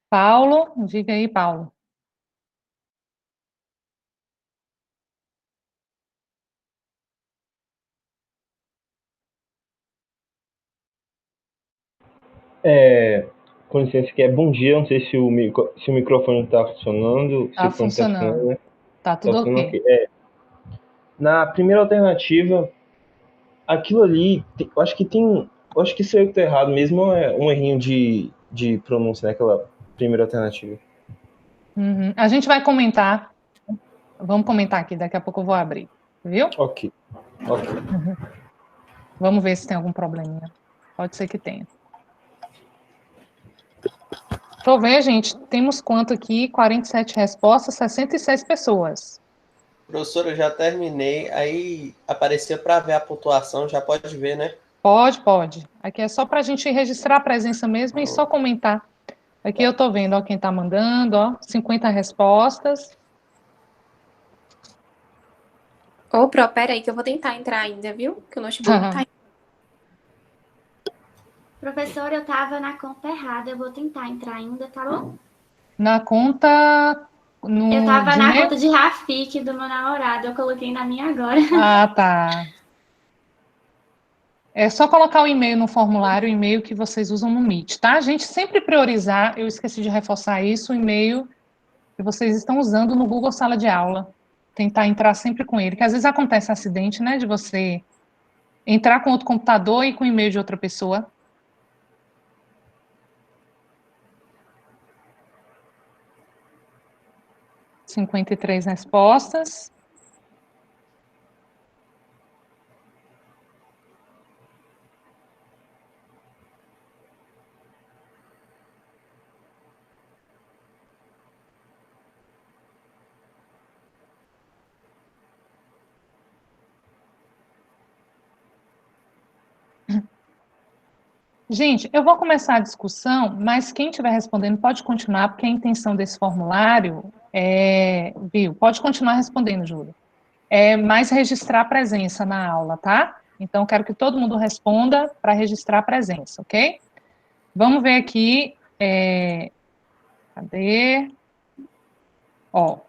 Paulo, diga aí, Paulo. Com licença, que é bom dia. Não sei se o microfone está funcionando, se Tá o fone está funcionando. funcionando, né? Tá Tá tudo funcionando ok. ok. Na primeira alternativa, aquilo ali, eu acho que tem. Eu acho que isso aí que tá errado mesmo, ou é um errinho de pronúncia naquela primeira alternativa. Uhum. A gente vai comentar. Vamos comentar aqui, daqui a pouco eu vou abrir. Viu? Ok, ok. Uhum. Vamos ver se tem algum probleminha. Pode ser que tenha. Deixa eu ver, gente. Temos quanto aqui? 47 respostas, 66 pessoas. Professor, eu já terminei. Aí apareceu para ver a pontuação, já pode ver, né? Pode, pode. Aqui é só para a gente registrar a presença mesmo e só comentar. Aqui eu tô vendo, ó, quem tá mandando, ó, 50 respostas. Ô, Pro, pera aí que eu vou tentar entrar ainda, viu? Que o notebook tá... Professor, eu tava na conta errada, eu vou tentar entrar ainda, tá bom? Na conta Eu tava de na e-mail? conta de Rafik do meu namorado, eu coloquei na minha agora. Ah, tá. É só colocar o e-mail no formulário, o e-mail que vocês usam no Meet, tá? A gente sempre priorizar, eu esqueci de reforçar isso, o e-mail que vocês estão usando no Google Sala de Aula. Tentar entrar sempre com ele, que às vezes acontece acidente, né, de você entrar com outro computador e com o e-mail de outra pessoa. Cinquenta e três respostas. Gente, eu vou começar a discussão, mas quem estiver respondendo pode continuar, porque a intenção desse formulário viu? Pode continuar respondendo, Júlia. É mais registrar a presença na aula, tá? Então, quero que todo mundo responda para registrar a presença, ok? Vamos ver aqui. Cadê? Ó,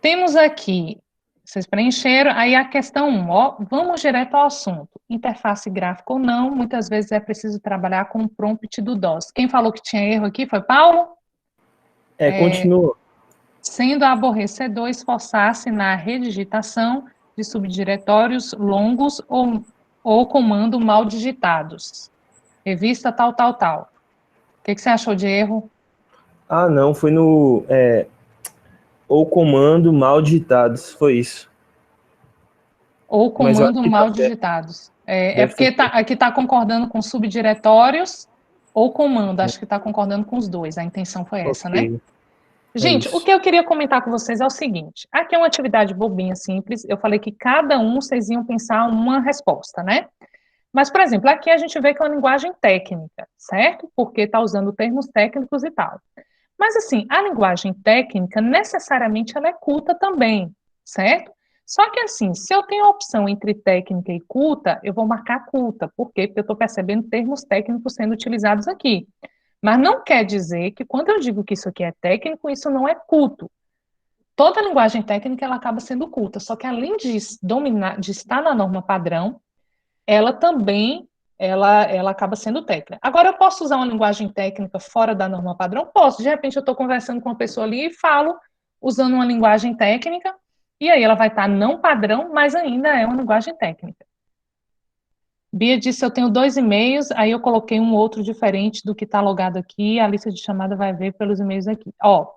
temos aqui, vocês preencheram, aí a questão 1, ó, vamos direto ao assunto. Interface gráfica ou não, muitas vezes é preciso trabalhar com o prompt do DOS. Quem falou que tinha erro aqui foi Paulo? Continua. Sendo aborrecedor esforçar-se na redigitação de subdiretórios longos ou comando mal digitados. Revista tal, tal, tal. O que você achou de erro? Ah, não, foi no. Ou comando mal digitados, foi isso. Ou Mas eu acho comando que tá mal certo. digitados. É Deve porque ser. aqui está concordando com subdiretórios ou comando. Acho que está concordando com os dois. A intenção foi essa, né? Ok. Gente, o Isso. que eu queria comentar com vocês é o seguinte: aqui é uma atividade bobinha, simples. Eu falei que cada um vocês iam pensar uma resposta, né? Mas, por exemplo, aqui a gente vê que é uma linguagem técnica, certo? Porque está usando termos técnicos e tal. Mas, assim, a linguagem técnica, necessariamente, ela é culta também, certo? Só que, assim, se eu tenho a opção entre técnica e culta, eu vou marcar culta. Por quê? Porque eu estou percebendo termos técnicos sendo utilizados aqui. Mas não quer dizer que, quando eu digo que isso aqui é técnico, isso não é culto. Toda linguagem técnica, ela acaba sendo culta. Só que, além de dominar, de estar na norma padrão, ela também ela acaba sendo técnica. Agora, eu posso usar uma linguagem técnica fora da norma padrão? Posso. De repente, eu estou conversando com uma pessoa ali e falo usando uma linguagem técnica, e aí ela vai estar não padrão, mas ainda é uma linguagem técnica. Bia disse, eu tenho 2 e-mails, aí eu coloquei um outro diferente do que está logado aqui, a lista de chamada vai ver pelos e-mails aqui. Ó,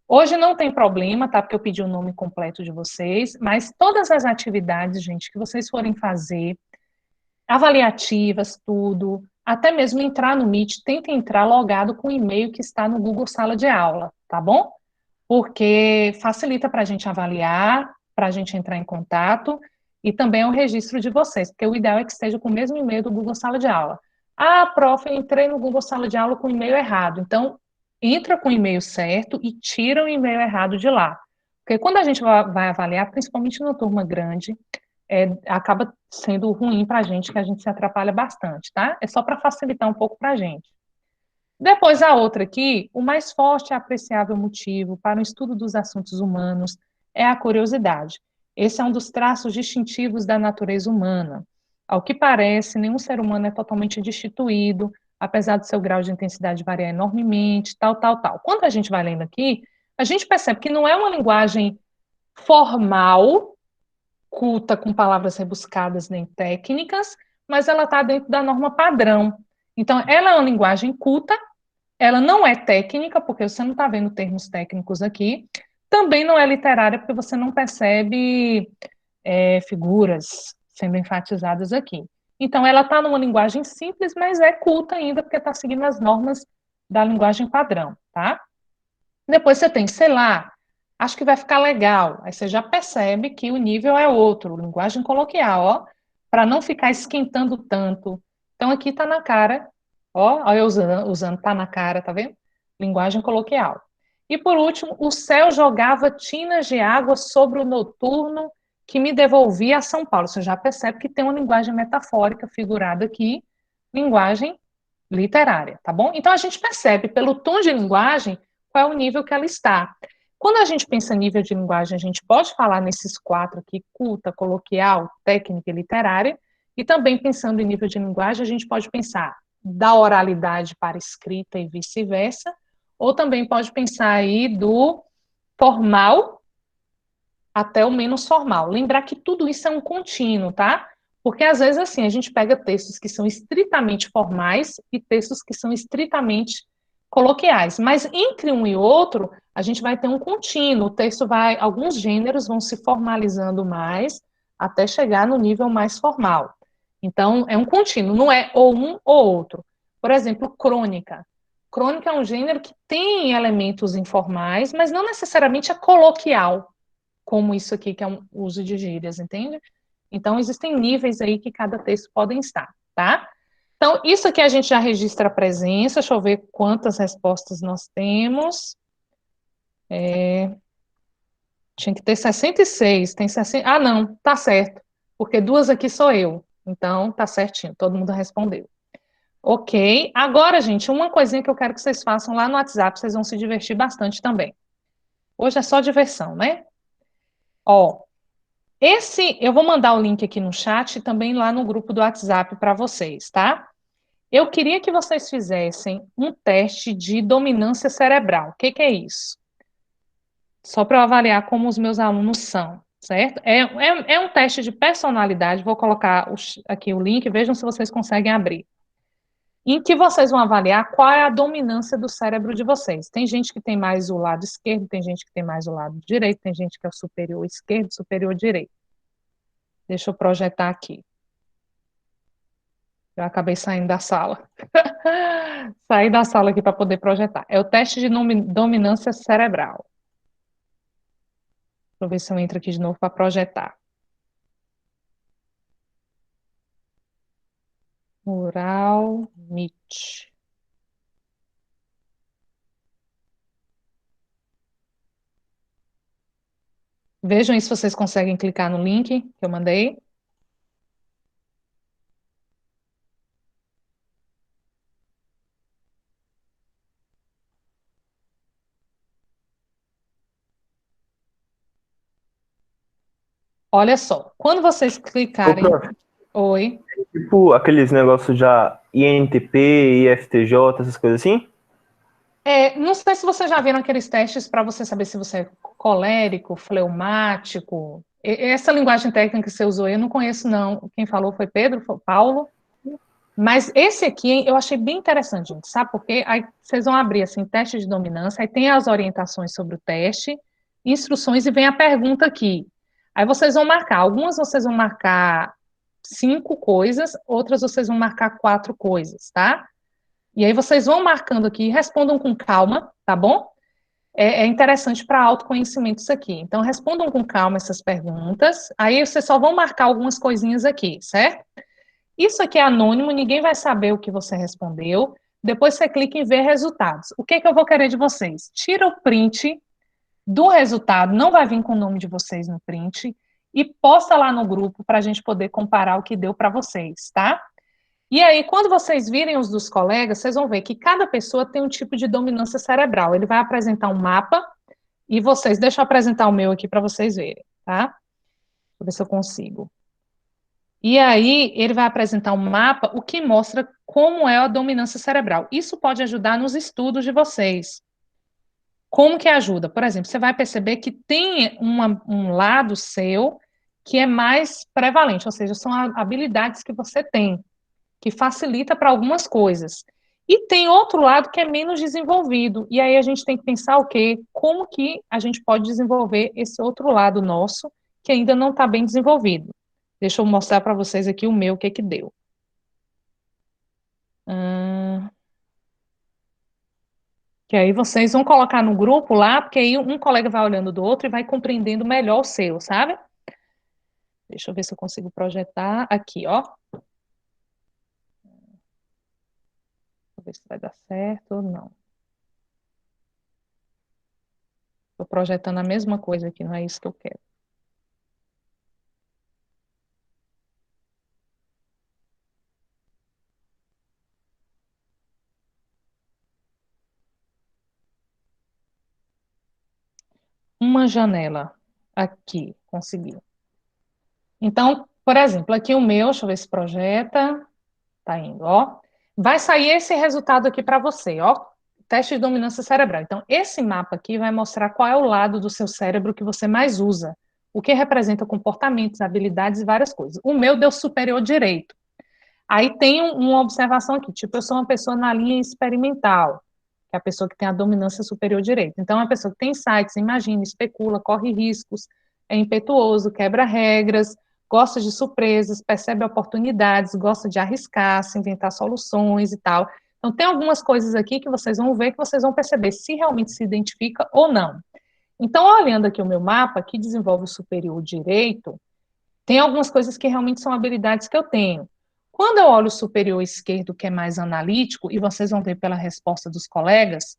hoje não tem problema, tá? Porque eu pedi o nome completo de vocês, mas todas as atividades, gente, que vocês forem fazer, avaliativas, tudo, até mesmo entrar no Meet, tenta entrar logado com o e-mail que está no Google Sala de Aula, tá bom? Porque facilita para a gente avaliar, para a gente entrar em contato, e também é o registro de vocês, porque o ideal é que esteja com o mesmo e-mail do Google Sala de Aula. Ah, prof, eu entrei no Google Sala de Aula com o e-mail errado. Então, entra com o e-mail certo e tira o e-mail errado de lá. Porque quando a gente vai avaliar, principalmente numa turma grande, acaba sendo ruim para a gente, que a gente se atrapalha bastante, tá? É só para facilitar um pouco para a gente. Depois a outra aqui, o mais forte e apreciável motivo para o estudo dos assuntos humanos é a curiosidade. Esse é um dos traços distintivos da natureza humana. Ao que parece, nenhum ser humano é totalmente destituído, apesar do seu grau de intensidade variar enormemente, tal, tal, tal. Quando a gente vai lendo aqui, a gente percebe que não é uma linguagem formal, culta, com palavras rebuscadas nem técnicas, mas ela está dentro da norma padrão. Então, ela é uma linguagem culta, ela não é técnica, porque você não está vendo termos técnicos aqui, também não é literária, porque você não percebe figuras sendo enfatizadas aqui. Então, ela está numa linguagem simples, mas é culta ainda, porque está seguindo as normas da linguagem padrão, tá? Depois você tem, sei lá, acho que vai ficar legal. Aí você já percebe que o nível é outro, linguagem coloquial, ó, para não ficar esquentando tanto. Então, aqui está na cara, ó eu usando tá na cara, tá vendo? Linguagem coloquial. E por último, o céu jogava tinas de água sobre o noturno que me devolvia a São Paulo. Você já percebe que tem uma linguagem metafórica figurada aqui, linguagem literária, tá bom? Então a gente percebe pelo tom de linguagem qual é o nível que ela está. Quando a gente pensa em nível de linguagem, a gente pode falar nesses 4 aqui, culta, coloquial, técnica e literária, e também pensando em nível de linguagem, a gente pode pensar da oralidade para escrita e vice-versa, ou também pode pensar aí do formal até o menos formal. Lembrar que tudo isso é um contínuo, tá? Porque às vezes assim, a gente pega textos que são estritamente formais e textos que são estritamente coloquiais, mas entre um e outro, a gente vai ter um contínuo. O texto vai, alguns gêneros vão se formalizando mais até chegar no nível mais formal. Então, é um contínuo, não é ou um ou outro. Por exemplo, crônica. Crônica é um gênero que tem elementos informais, mas não necessariamente é coloquial, como isso aqui, que é um uso de gírias, entende? Então, existem níveis aí que cada texto podem estar, tá? Então, isso aqui a gente já registra a presença, deixa eu ver quantas respostas nós temos. Tinha que ter 66, tem 60. Ah, não, tá certo, porque 2 aqui sou eu, então tá certinho, todo mundo respondeu. Ok, agora, gente, uma coisinha que eu quero que vocês façam lá no WhatsApp, vocês vão se divertir bastante também. Hoje é só diversão, né? Ó, eu vou mandar o link aqui no chat e também lá no grupo do WhatsApp para vocês, tá? Eu queria que vocês fizessem um teste de dominância cerebral. O que que é isso? Só para eu avaliar como os meus alunos são, certo? É um teste de personalidade, vou colocar aqui o link, vejam se vocês conseguem abrir. Em que vocês vão avaliar qual é a dominância do cérebro de vocês. Tem gente que tem mais o lado esquerdo, tem gente que tem mais o lado direito, tem gente que é o superior esquerdo, superior direito. Deixa eu projetar aqui. Eu acabei saindo da sala. Saí da sala aqui para poder projetar. É o teste de dominância cerebral. Deixa eu ver se eu entro aqui de novo para projetar. Mural Meet. Vejam aí se vocês conseguem clicar no link que eu mandei. Olha só, quando vocês clicarem... Oi? Tipo aqueles negócios já INTP, IFTJ, essas coisas assim? Não sei se vocês já viram aqueles testes para você saber se você é colérico, fleumático. Essa linguagem técnica que você usou, eu não conheço, não. Quem falou foi Pedro, foi Paulo. Mas esse aqui eu achei bem interessante, gente. Sabe por quê? Aí vocês vão abrir assim, teste de dominância, aí tem as orientações sobre o teste, instruções e vem a pergunta aqui. Aí vocês vão marcar. Algumas vocês vão marcar 5 coisas, outras vocês vão marcar 4 coisas, tá? E aí vocês vão marcando aqui, respondam com calma, tá bom? É interessante para autoconhecimento isso aqui. Então, respondam com calma essas perguntas. Aí vocês só vão marcar algumas coisinhas aqui, certo? Isso aqui é anônimo, ninguém vai saber o que você respondeu. Depois você clica em ver resultados. O que que eu vou querer de vocês? Tira o print do resultado, não vai vir com o nome de vocês no print, e posta lá no grupo para a gente poder comparar o que deu para vocês, tá? E aí, quando vocês virem os dos colegas, vocês vão ver que cada pessoa tem um tipo de dominância cerebral. Ele vai apresentar um mapa, e vocês, deixa eu apresentar o meu aqui para vocês verem, tá? Deixa eu ver se eu consigo. E aí, ele vai apresentar um mapa, o que mostra como é a dominância cerebral. Isso pode ajudar nos estudos de vocês. Como que ajuda? Por exemplo, você vai perceber que tem um lado seu que é mais prevalente, ou seja, são habilidades que você tem, que facilita para algumas coisas. E tem outro lado que é menos desenvolvido. E aí a gente tem que pensar o quê? Como que a gente pode desenvolver esse outro lado nosso que ainda não está bem desenvolvido. Deixa eu mostrar para vocês aqui o meu, o que que deu. Que aí vocês vão colocar no grupo lá, porque aí um colega vai olhando do outro e vai compreendendo melhor o seu, sabe? Deixa eu ver se eu consigo projetar aqui, ó. Vou ver se vai dar certo ou não. Estou projetando a mesma coisa aqui, não é isso que eu quero. Uma janela aqui, consegui. Então, por exemplo, aqui o meu, deixa eu ver se projeta. Tá indo, ó. Vai sair esse resultado aqui para você, ó. Teste de dominância cerebral. Então, esse mapa aqui vai mostrar qual é o lado do seu cérebro que você mais usa, o que representa comportamentos, habilidades e várias coisas. O meu deu superior direito. Aí tem uma observação aqui, tipo, eu sou uma pessoa na linha experimental, que é a pessoa que tem a dominância superior direito. Então, é uma pessoa que tem insights, imagina, especula, corre riscos, é impetuoso, quebra regras, gosta de surpresas, percebe oportunidades, gosta de arriscar, se inventar soluções e tal. Então, tem algumas coisas aqui que vocês vão ver, que vocês vão perceber se realmente se identifica ou não. Então, olhando aqui o meu mapa, que desenvolve o superior direito, tem algumas coisas que realmente são habilidades que eu tenho. Quando eu olho o superior esquerdo, que é mais analítico, e vocês vão ver pela resposta dos colegas,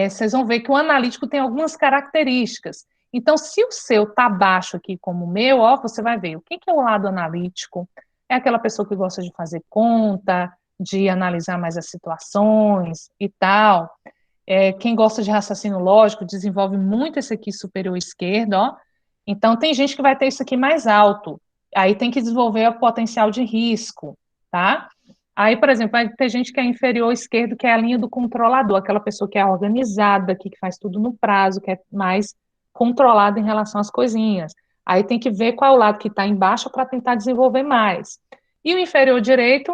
vocês vão ver que o analítico tem algumas características. Então, se o seu está baixo aqui como o meu, ó, você vai ver o que é o lado analítico. É aquela pessoa que gosta de fazer conta, de analisar mais as situações e tal. Quem gosta de raciocínio lógico desenvolve muito esse aqui superior esquerdo, ó. Então, tem gente que vai ter isso aqui mais alto. Aí tem que desenvolver o potencial de risco, tá? Aí, por exemplo, vai ter gente que é inferior esquerdo, que é a linha do controlador, aquela pessoa que é organizada, que faz tudo no prazo, que é mais controlada em relação às coisinhas. Aí tem que ver qual é o lado que está embaixo para tentar desenvolver mais. E o inferior direito,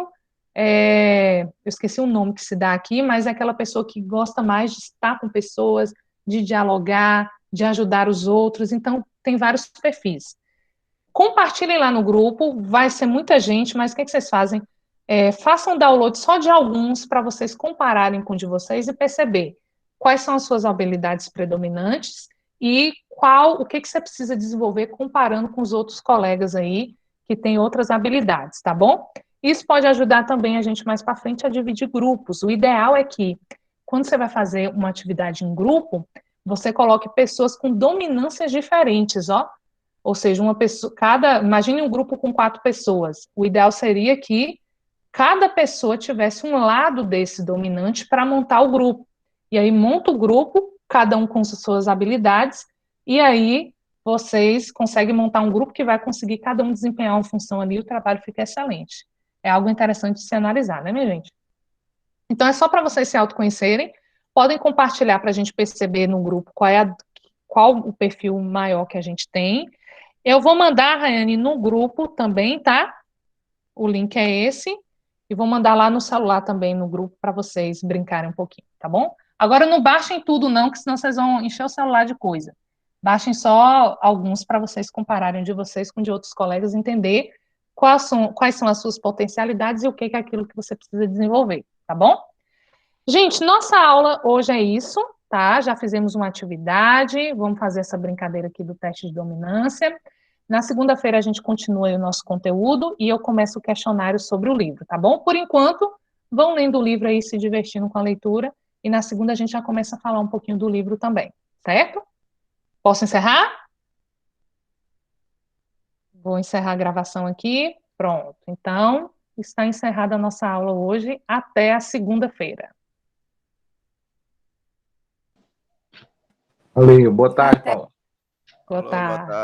eu esqueci o nome que se dá aqui, mas é aquela pessoa que gosta mais de estar com pessoas, de dialogar, de ajudar os outros. Então, tem vários perfis. Compartilhem lá no grupo, vai ser muita gente, mas o que vocês fazem? Façam download só de alguns para vocês compararem com o de vocês e perceber quais são as suas habilidades predominantes e o que você precisa desenvolver comparando com os outros colegas aí que têm outras habilidades, tá bom? Isso pode ajudar também a gente mais para frente a dividir grupos. O ideal é que, quando você vai fazer uma atividade em grupo, você coloque pessoas com dominâncias diferentes, ó. Ou seja, uma pessoa, imagine um grupo com 4 pessoas. O ideal seria que cada pessoa tivesse um lado desse dominante para montar o grupo. E aí monta o grupo, cada um com suas habilidades, e aí vocês conseguem montar um grupo que vai conseguir cada um desempenhar uma função ali e o trabalho fica excelente. É algo interessante de se analisar, né, minha gente? Então, é só para vocês se autoconhecerem. Podem compartilhar para a gente perceber no grupo qual o perfil maior que a gente tem. Eu vou mandar, Rayane, no grupo também, tá? O link é esse. E vou mandar lá no celular também, no grupo, para vocês brincarem um pouquinho, tá bom? Agora, não baixem tudo, não, que senão vocês vão encher o celular de coisa. Baixem só alguns para vocês compararem de vocês com de outros colegas, entender quais são as suas potencialidades e o que é aquilo que você precisa desenvolver, tá bom? Gente, nossa aula hoje é isso, tá? Já fizemos uma atividade, vamos fazer essa brincadeira aqui do teste de dominância. Na segunda-feira a gente continua aí o nosso conteúdo e eu começo o questionário sobre o livro, tá bom? Por enquanto, vão lendo o livro aí, se divertindo com a leitura, e na segunda a gente já começa a falar um pouquinho do livro também, certo? Posso encerrar? Vou encerrar a gravação aqui. Pronto. Então, está encerrada a nossa aula hoje. Até a segunda-feira. Valeu, boa tarde, Até. Paula. Boa Falou, boa tarde. tarde.